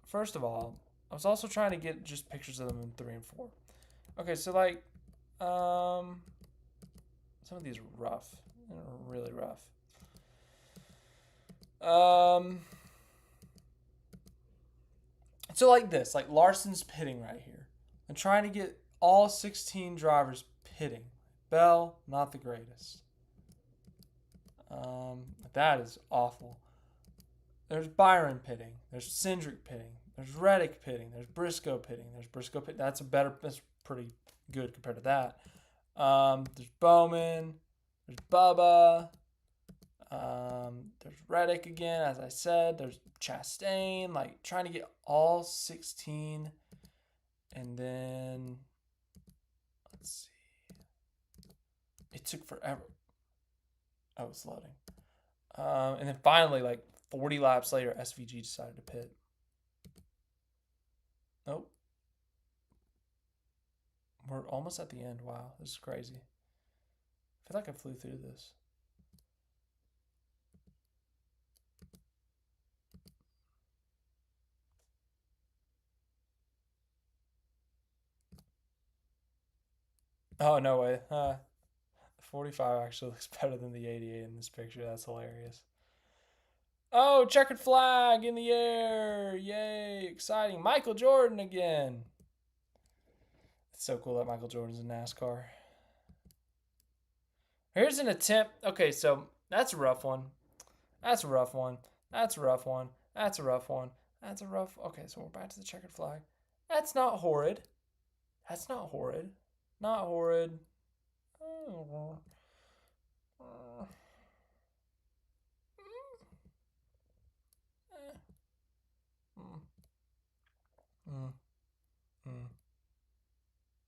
First of all, I was also trying to get just pictures of them in 3 and 4. Okay, so like, some of these are rough. They're really rough. So like this, like Larson's pitting right here. I'm trying to get all 16 drivers pitting. Bell, not the greatest. That is awful. There's Byron pitting. There's Hendrick pitting. There's Reddick pitting. There's Briscoe pitting. There's Briscoe pitting. That's pretty good compared to that. There's Bowman. There's Bubba. There's Reddick again, as I said. There's Chastain. Like, trying to get all 16. And then, let's see. It took forever. Oh, it's loading. And then finally, like 40 laps later, SVG decided to pit. Nope. We're almost at the end. Wow, this is crazy. I feel like I flew through this. Oh, no way. The 45 actually looks better than the 88 in this picture. That's hilarious. Oh, checkered flag in the air. Yay, exciting. Michael Jordan again. It's so cool that Michael Jordan's in NASCAR. Here's an attempt. Okay, so that's a rough one. That's a rough one. That's a rough one. That's a rough one. That's a rough. Okay, so we're back to the checkered flag. That's not horrid. That's not horrid. Not horrid.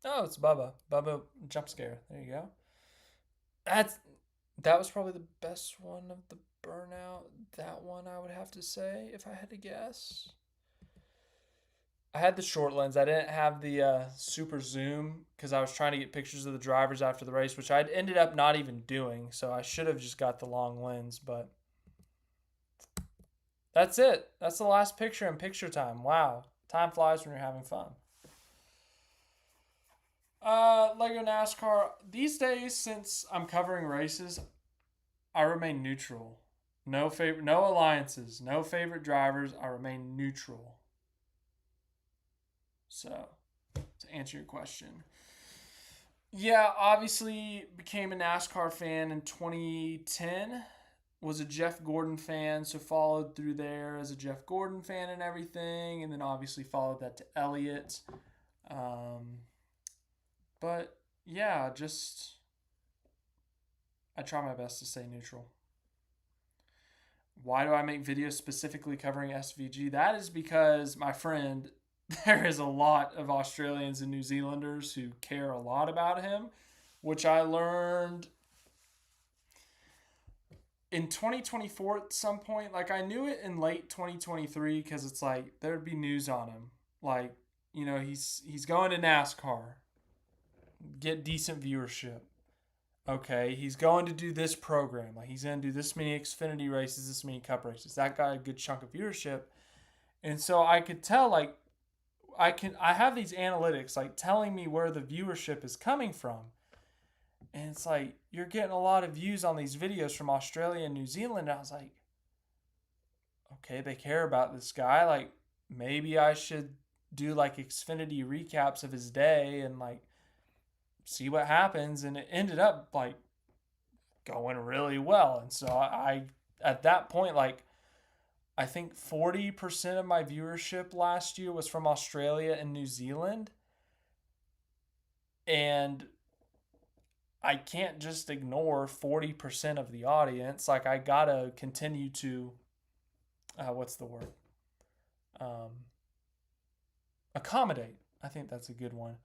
Oh, it's Bubba. Bubba jump scare. There you go. That was probably the best one of the burnout. That one, I would have to say, if I had to guess. I had the short lens. I didn't have the super zoom because I was trying to get pictures of the drivers after the race, which I ended up not even doing. So I should have just got the long lens, but that's it. That's the last picture in picture time. Wow. Time flies when you're having fun. Lego NASCAR. These days, since I'm covering races, I remain neutral. No alliances, no favorite drivers. I remain neutral. So, to answer your question, yeah, obviously became a NASCAR fan in 2010. Was a Jeff Gordon fan, so followed through there as a Jeff Gordon fan and everything, and then obviously followed that to Elliott. But yeah, just I try my best to stay neutral. Why do I make videos specifically covering SVG? That is because, my friend, there is a lot of Australians and New Zealanders who care a lot about him, which I learned in 2024 at some point. Like, I knew it in late 2023 because it's like there'd be news on him. Like, you know, he's going to NASCAR. Get decent viewership. Okay, he's going to do this program. Like, he's going to do this many Xfinity races, this many Cup races. That got a good chunk of viewership. And so I could tell, like, I have these analytics like telling me where the viewership is coming from. And it's like, you're getting a lot of views on these videos from Australia and New Zealand. And I was like, okay, they care about this guy. Like, maybe I should do like Xfinity recaps of his day and like see what happens. And it ended up like going really well. And so I at that point, like, I think 40% of my viewership last year was from Australia and New Zealand. And I can't just ignore 40% of the audience. Like, I gotta continue to, what's the word? Accommodate. I think that's a good one.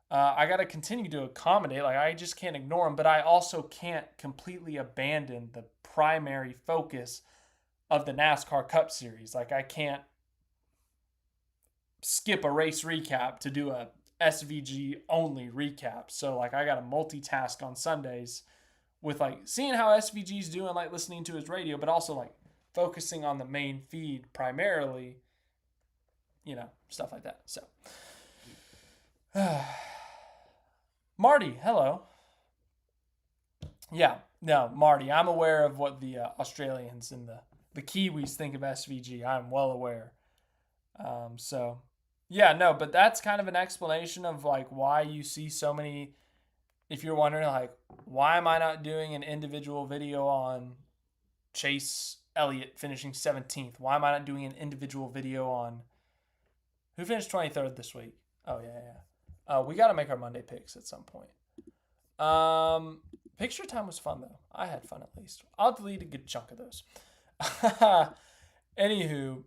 I gotta continue to accommodate. Like, I just can't ignore them, but I also can't completely abandon the primary focus of the NASCAR Cup Series. Like, I can't skip a race recap to do a SVG only recap. So like, I got to multitask on Sundays with like seeing how SVG's doing, like listening to his radio, but also like focusing on the main feed primarily, stuff like that. So Marty, hello. Yeah, no, Marty, I'm aware of what the Australians and the Kiwis think of SVG. I'm well aware. So yeah, no, but that's kind of an explanation of like why you see so many. If you're wondering, like, why am I not doing an individual video on Chase Elliott finishing 17th? Why am I not doing an individual video on who finished 23rd this week? Oh yeah. We got to make our Monday picks at some point. Picture time was fun though. I had fun at least. I'll delete a good chunk of those. Anywho.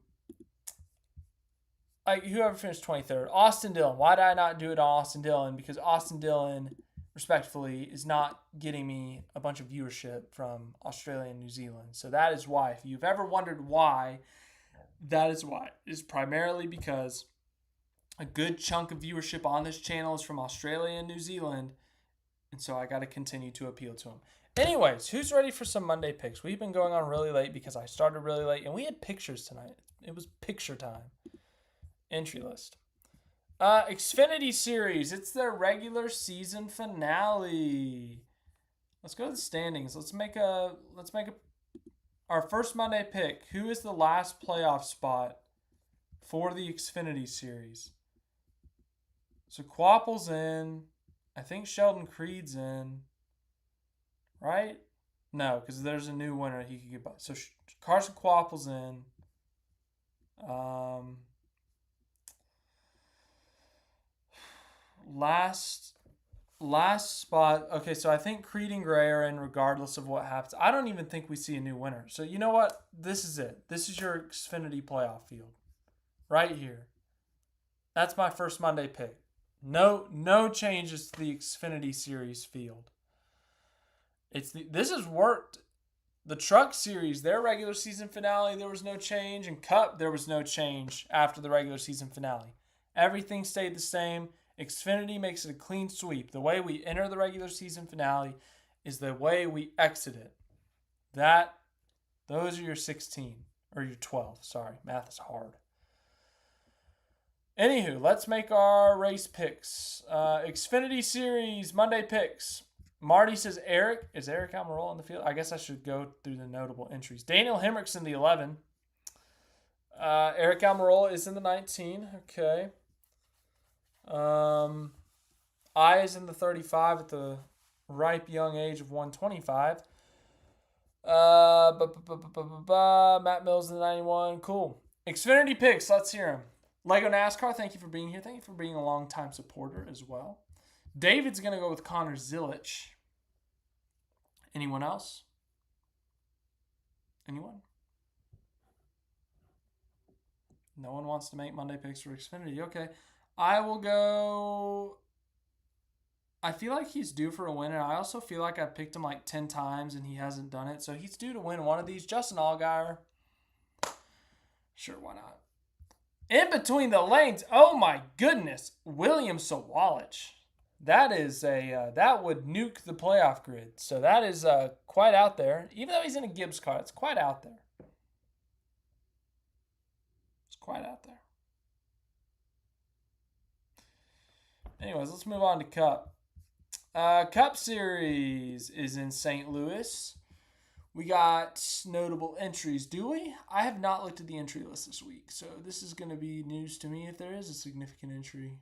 Like, whoever finished 23rd, Austin Dillon. Why did I not do it on Austin Dillon? Because Austin Dillon, respectfully, is not getting me a bunch of viewership from Australia and New Zealand. So that is why. If you've ever wondered why, that is why. It is primarily because a good chunk of viewership on this channel is from Australia and New Zealand. And so I got to continue to appeal to them. Anyways, who's ready for some Monday picks? We've been going on really late because I started really late. And we had pictures tonight. It was picture time. Entry list. Xfinity Series. It's their regular season finale. Let's go to the standings. Let's make our first Monday pick. Who is the last playoff spot for the Xfinity Series? So Quapple's in. I think Sheldon Creed's in. Right? No, because there's a new winner he could get by. So Carson Quapple's in. Last spot. Okay, so I think Creed and Gray are in regardless of what happens. I don't even think we see a new winner. So you know what? This is it. This is your Xfinity playoff field. Right here. That's my first Monday pick. No changes to the Xfinity Series field. This has worked. The Truck Series, their regular season finale, there was no change. And Cup, there was no change after the regular season finale. Everything stayed the same. Xfinity makes it a clean sweep. The way we enter the regular season finale is the way we exit it. Those are your 16. Or your 12. Sorry, math is hard. Anywho, let's make our race picks. Xfinity Series, Monday picks. Marty says Eric. Is Eric Almirola in the field? I guess I should go through the notable entries. Daniel Hemrick's in the 11. Eric Almirola is in the 19. Okay. I is in the 35 at the ripe young age of 125. Matt Mills in the 91. Cool. Xfinity picks. Let's hear him. Lego NASCAR, thank you for being here. Thank you for being a long-time supporter as well. David's going to go with Connor Zilich. Anyone else? Anyone? No one wants to make Monday picks for Xfinity. Okay. I will go. I feel like he's due for a win, and I also feel like I've picked him like 10 times and he hasn't done it. So he's due to win one of these. Justin Allgaier. Sure, why not? In between the lanes. Oh my goodness. William Sawalich. That is that would nuke the playoff grid. So that is quite out there. Even though he's in a Gibbs car, it's quite out there. It's quite out there. Anyways, let's move on to Cup. Cup Series is in St. Louis. We got notable entries, do we? I have not looked at the entry list this week, so this is going to be news to me if there is a significant entry.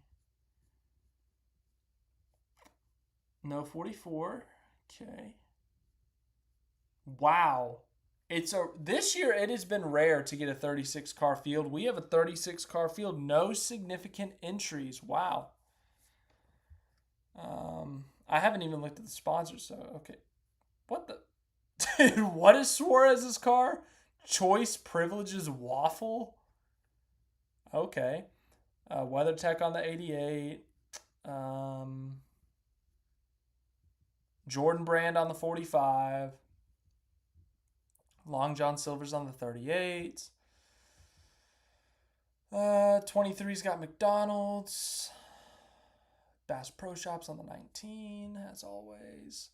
No 44. Okay. Wow. This year it has been rare to get a 36 car field. We have a 36 car field, no significant entries. Wow. I haven't even looked at the sponsors, so okay. What the dude, what is Suarez's car? Choice Privileges Waffle? Okay. WeatherTech on the 88. Jordan Brand on the 45. Long John Silver's on the 38. 23's got McDonald's. Bass Pro Shops on the 19, as always.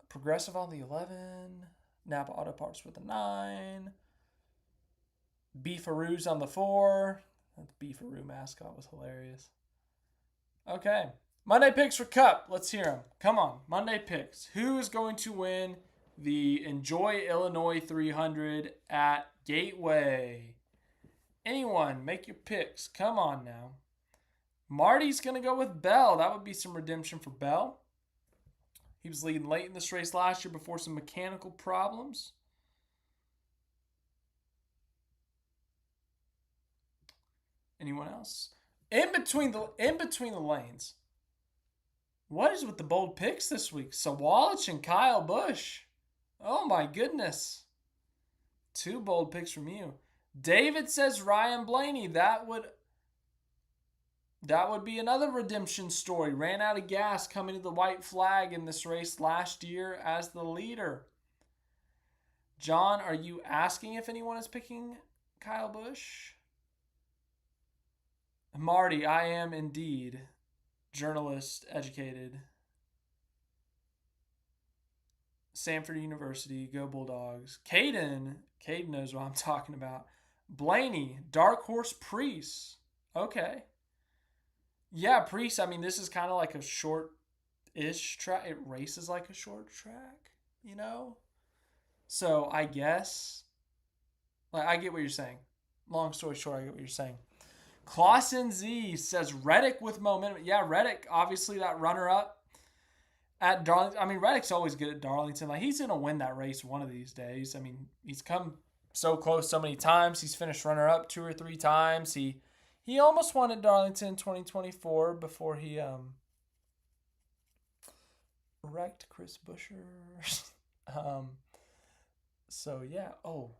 Progressive on the 11. Napa Auto Parts with the 9. Beefaroo's on the 4. That Beefaroo mascot was hilarious. Okay. Monday picks for Cup. Let's hear them. Come on. Monday picks. Who is going to win the Enjoy Illinois 300 at Gateway? Anyone, make your picks. Come on now. Marty's going to go with Bell. That would be some redemption for Bell. He was leading late in this race last year before some mechanical problems. Anyone else? In between the lanes. What is with the bold picks this week? Sawalich and Kyle Busch. Oh my goodness. 2 bold picks from you. David says Ryan Blaney. That would be another redemption story. Ran out of gas coming to the white flag in this race last year as the leader. John, are you asking if anyone is picking Kyle Busch? Marty, I am indeed. Journalist, educated. Samford University, go Bulldogs. Caden knows what I'm talking about. Blaney, Dark Horse Priest. Okay. Yeah, Priest, I mean, this is kind of like a short-ish track. It races like a short track, you know? So I guess, I get what you're saying. Long story short, I get what you're saying. Clausen Z says Reddick with momentum. Yeah, Reddick, obviously that runner-up at Darlington. I mean, Reddick's always good at Darlington. He's going to win that race one of these days. I mean, he's come so close so many times. He's finished runner-up 2 or 3 times. He almost won at Darlington in 2024 before he wrecked Chris Buescher. So, yeah. Hold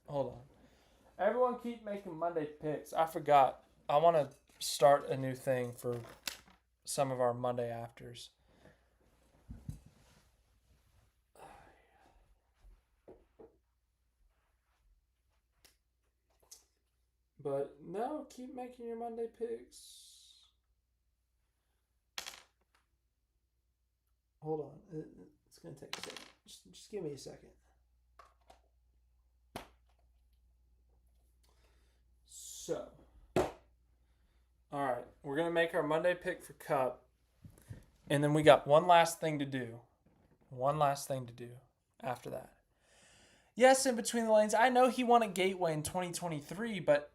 on. Everyone keep making Monday picks. I forgot. I want to start a new thing for some of our Monday afters. But no, keep making your Monday picks. Hold on. It's going to take a second. Just give me a second. So, all right, we're going to make our Monday pick for Cup, and then we got one last thing to do. One last thing to do after that. Yes, in between the lanes, I know he won at Gateway in 2023, but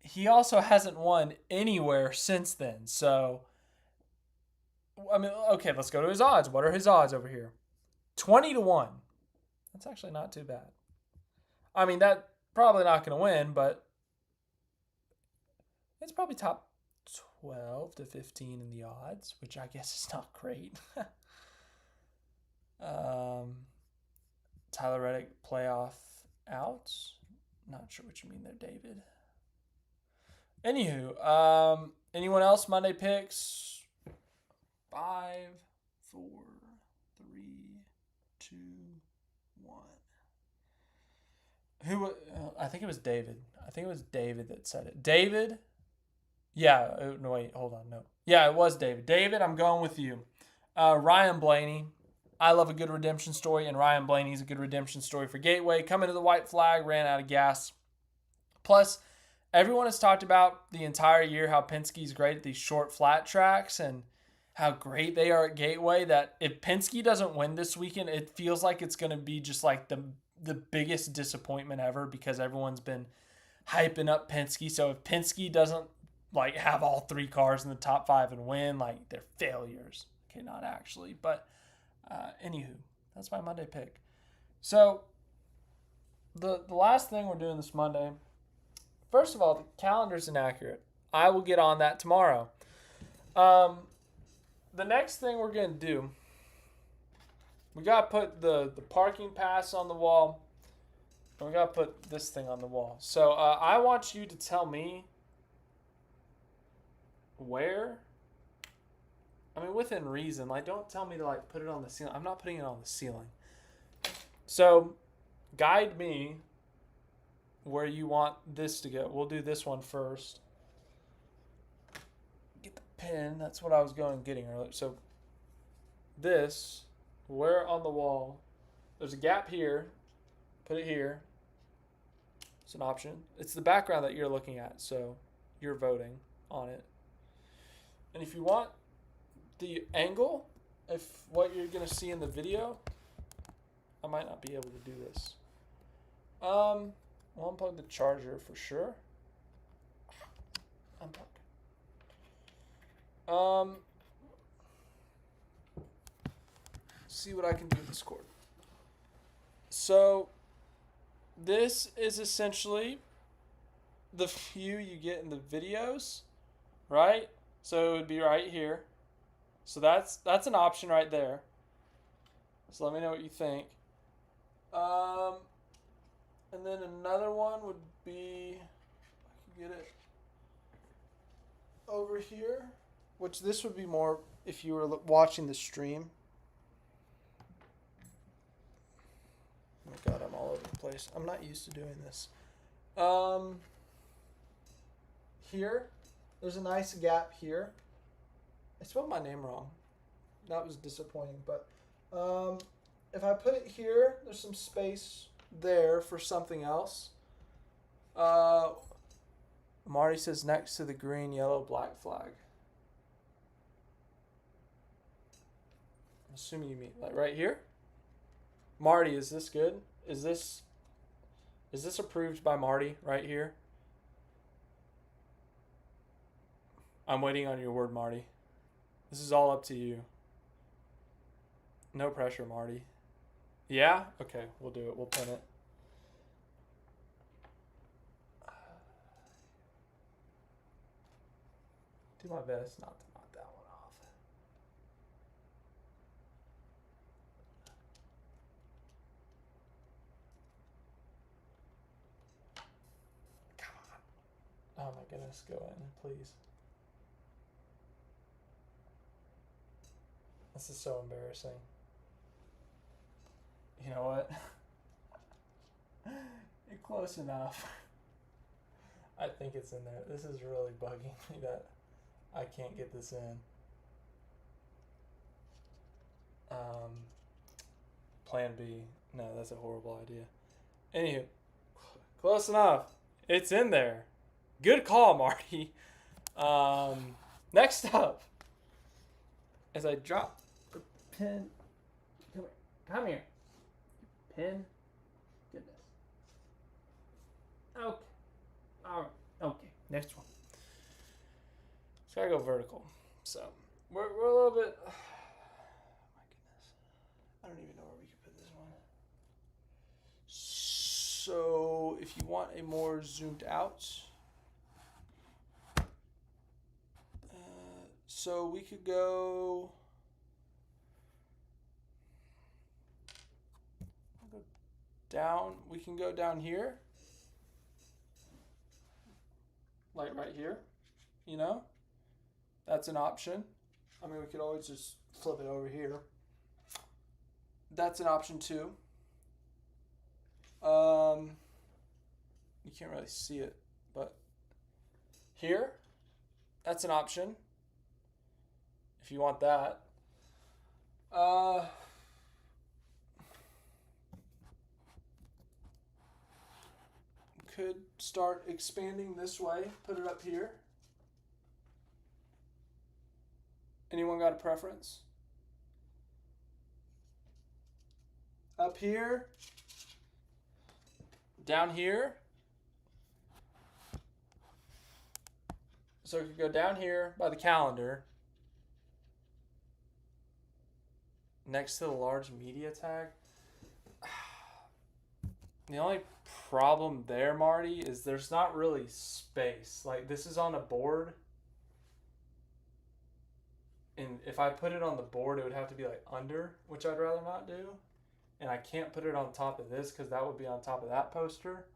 he also hasn't won anywhere since then. So, I mean, okay, let's go to his odds. What are his odds over here? 20-1. That's actually not too bad. I mean, that's probably not going to win, but it's probably top 12 to 15 in the odds, which I guess is not great. Tyler Reddick playoff out. Not sure what you mean there, David. Anywho, anyone else Monday picks? 5, 4, 3, 2, 1. Who? I think it was David. I think it was David that said it. David? Yeah. No, wait. Hold on. No. Yeah, it was David. David, I'm going with you. Ryan Blaney. I love a good redemption story, and Ryan Blaney's a good redemption story for Gateway. Coming to the white flag, ran out of gas. Plus, everyone has talked about the entire year how Penske's great at these short, flat tracks and how great they are at Gateway, that if Penske doesn't win this weekend, it feels like it's going to be just like the biggest disappointment ever, because everyone's been hyping up Penske. So if Penske doesn't like have all 3 cars in the top 5 and win, like, they're failures. Okay, not actually, but anywho, that's my Monday pick. So the last thing we're doing this Monday, first of all, the calendar's inaccurate. I will get on that tomorrow. The next thing we're going to do, we got to put the parking pass on the wall, and we got to put this thing on the wall. So I want you to tell me where, I mean, within reason. Like, don't tell me to, like, put it on the ceiling. I'm not putting it on the ceiling. So guide me where you want this to go. We'll do this one first. Get the pin. That's what I was getting earlier. So this, where on the wall, there's a gap here. Put it here. It's an option. It's the background that you're looking at, so you're voting on it. And if you want the angle, if what you're going to see in the video, I might not be able to do this. We'll unplug the charger for sure. Unplug. See what I can do with this cord. So this is essentially the view you get in the videos, right? So it would be right here. So that's an option right there. So let me know what you think. And then another one would be, I can get it over here, which this would be more if you were watching the stream. Oh my God, I'm all over the place. I'm not used to doing this. Here, there's a nice gap here. I spelled my name wrong. That was disappointing, but if I put it here, there's some space there for something else. Marty says next to the green, yellow, black flag. I'm assuming you mean like right here. Marty, is this good? Is this approved by Marty right here? I'm waiting on your word, Marty. This is all up to you. No pressure, Marty. Yeah? Okay, we'll do it. We'll pin it. Do my best not to knock that one off. Come on. Oh my goodness, go in, please. This is so embarrassing. You know what? You're close enough. I think it's in there. This is really bugging me that I can't get this in. Plan B. No, that's a horrible idea. Anywho, close enough. It's in there. Good call, Marty. Next up, as I drop the pin. Come here. Pin. Goodness. Okay. All right. Okay. Next one. It's gotta go vertical. So we're a little bit. Oh my goodness. I don't even know where we could put this one. So if you want a more zoomed out, so we could go. Down, we can go down here, like right here, you know, that's an option. I mean, we could always just flip it over here. That's an option too. You can't really see it, but here, that's an option if you want that. could start expanding this way. Put it up here. Anyone got a preference? Up here. Down here. So it could go down here by the calendar. Next to the large media tag. The only problem there, Marty, is there's not really space. Like, this is on a board. And if I put it on the board, it would have to be like under, which I'd rather not do. And I can't put it on top of this because that would be on top of that poster.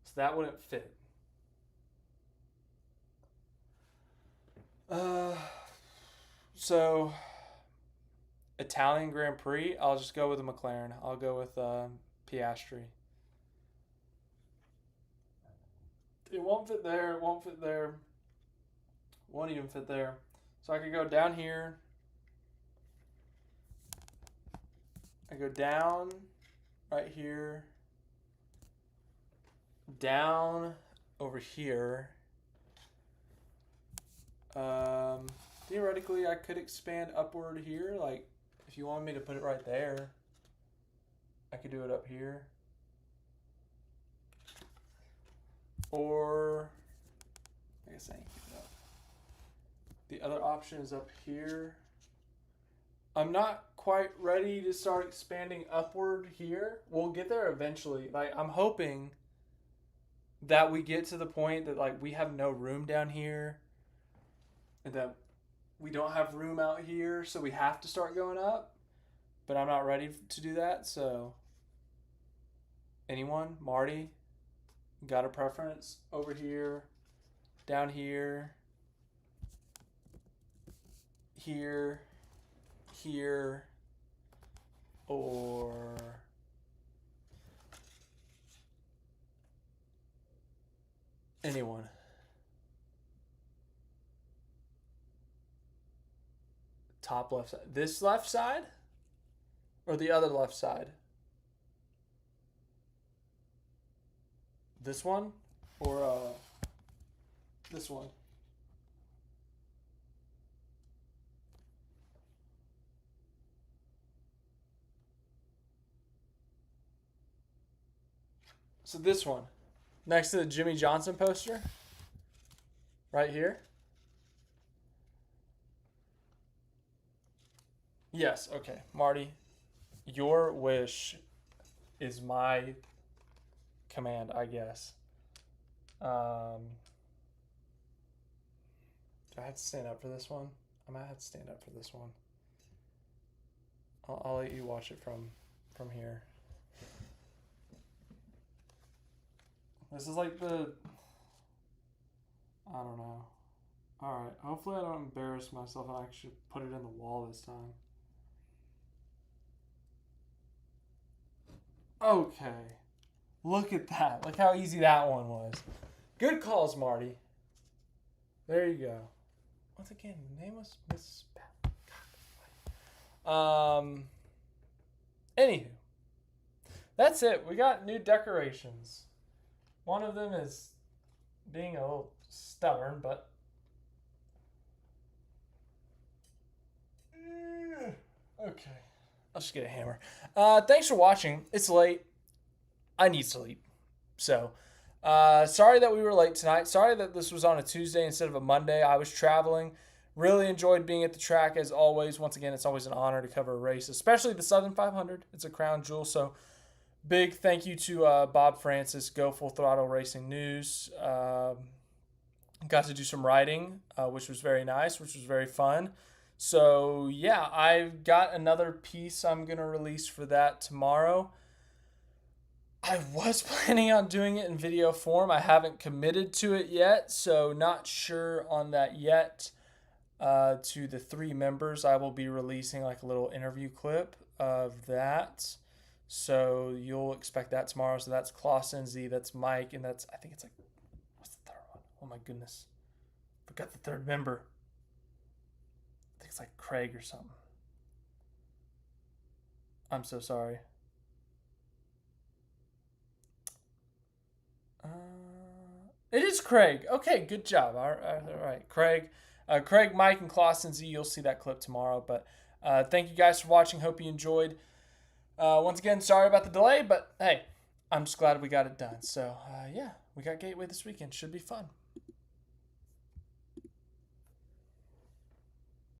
So that wouldn't fit. So Italian Grand Prix, I'll just go with a McLaren. I'll go with Piastri. It won't fit there. It won't fit there. Won't even fit there. So I could go down here. I go down right here. Down over here. Theoretically, I could expand upward here. Like, if you wanted me to put it right there, I could do it up here. Or, I guess I ain't keep it up. The other option is up here. I'm not quite ready to start expanding upward here. We'll get there eventually. Like, I'm hoping that we get to the point that, like, we have no room down here. And that we don't have room out here, so we have to start going up. But I'm not ready to do that, so... Anyone? Marty? Got a preference? Over here? Down here? Here? Here? Or... Anyone? Top left side. This left side? Or the other left side? This one? Or this one? So this one. Next to the Jimmy Johnson poster. Right here. Yes, okay. Marty, your wish is my command, I guess. Do I have to stand up for this one? I might have to stand up for this one. I'll let you watch it from here. This is like the... I don't know. Alright, hopefully I don't embarrass myself and I actually put it in the wall this time. Okay. Look at that. Look how easy that one was. Good calls, Marty. There you go. Once again, the name was Miss Anywho. That's it. We got new decorations. One of them is being a little stubborn, but... Okay. I'll just get a hammer. Thanks for watching. It's late. I need sleep. So, sorry that we were late tonight. Sorry that this was on a Tuesday instead of a Monday. I was traveling. Really enjoyed being at the track as always. Once again, it's always an honor to cover a race, especially the Southern 500. It's a crown jewel. So, big thank you to Bob Francis, Go Full Throttle Racing News. Got to do some writing, which was very nice, which was very fun. So, yeah, I've got another piece I'm going to release for that tomorrow. I was planning on doing it in video form. I haven't committed to it yet, so not sure on that yet. To the 3 members, I will be releasing like a little interview clip of that. So you'll expect that tomorrow. So that's Clausen Z, that's Mike, and that's, I think it's like, what's the third one? Oh my goodness. Forgot the third member. I think it's like Craig or something. I'm so sorry. Uh, it is Craig. Okay, good job. All right. Craig, Mike, and Clausen Z. You'll see that clip tomorrow. But thank you guys for watching. Hope you enjoyed. Once again, sorry about the delay, but hey, I'm just glad we got it done. So, yeah, we got Gateway this weekend. Should be fun.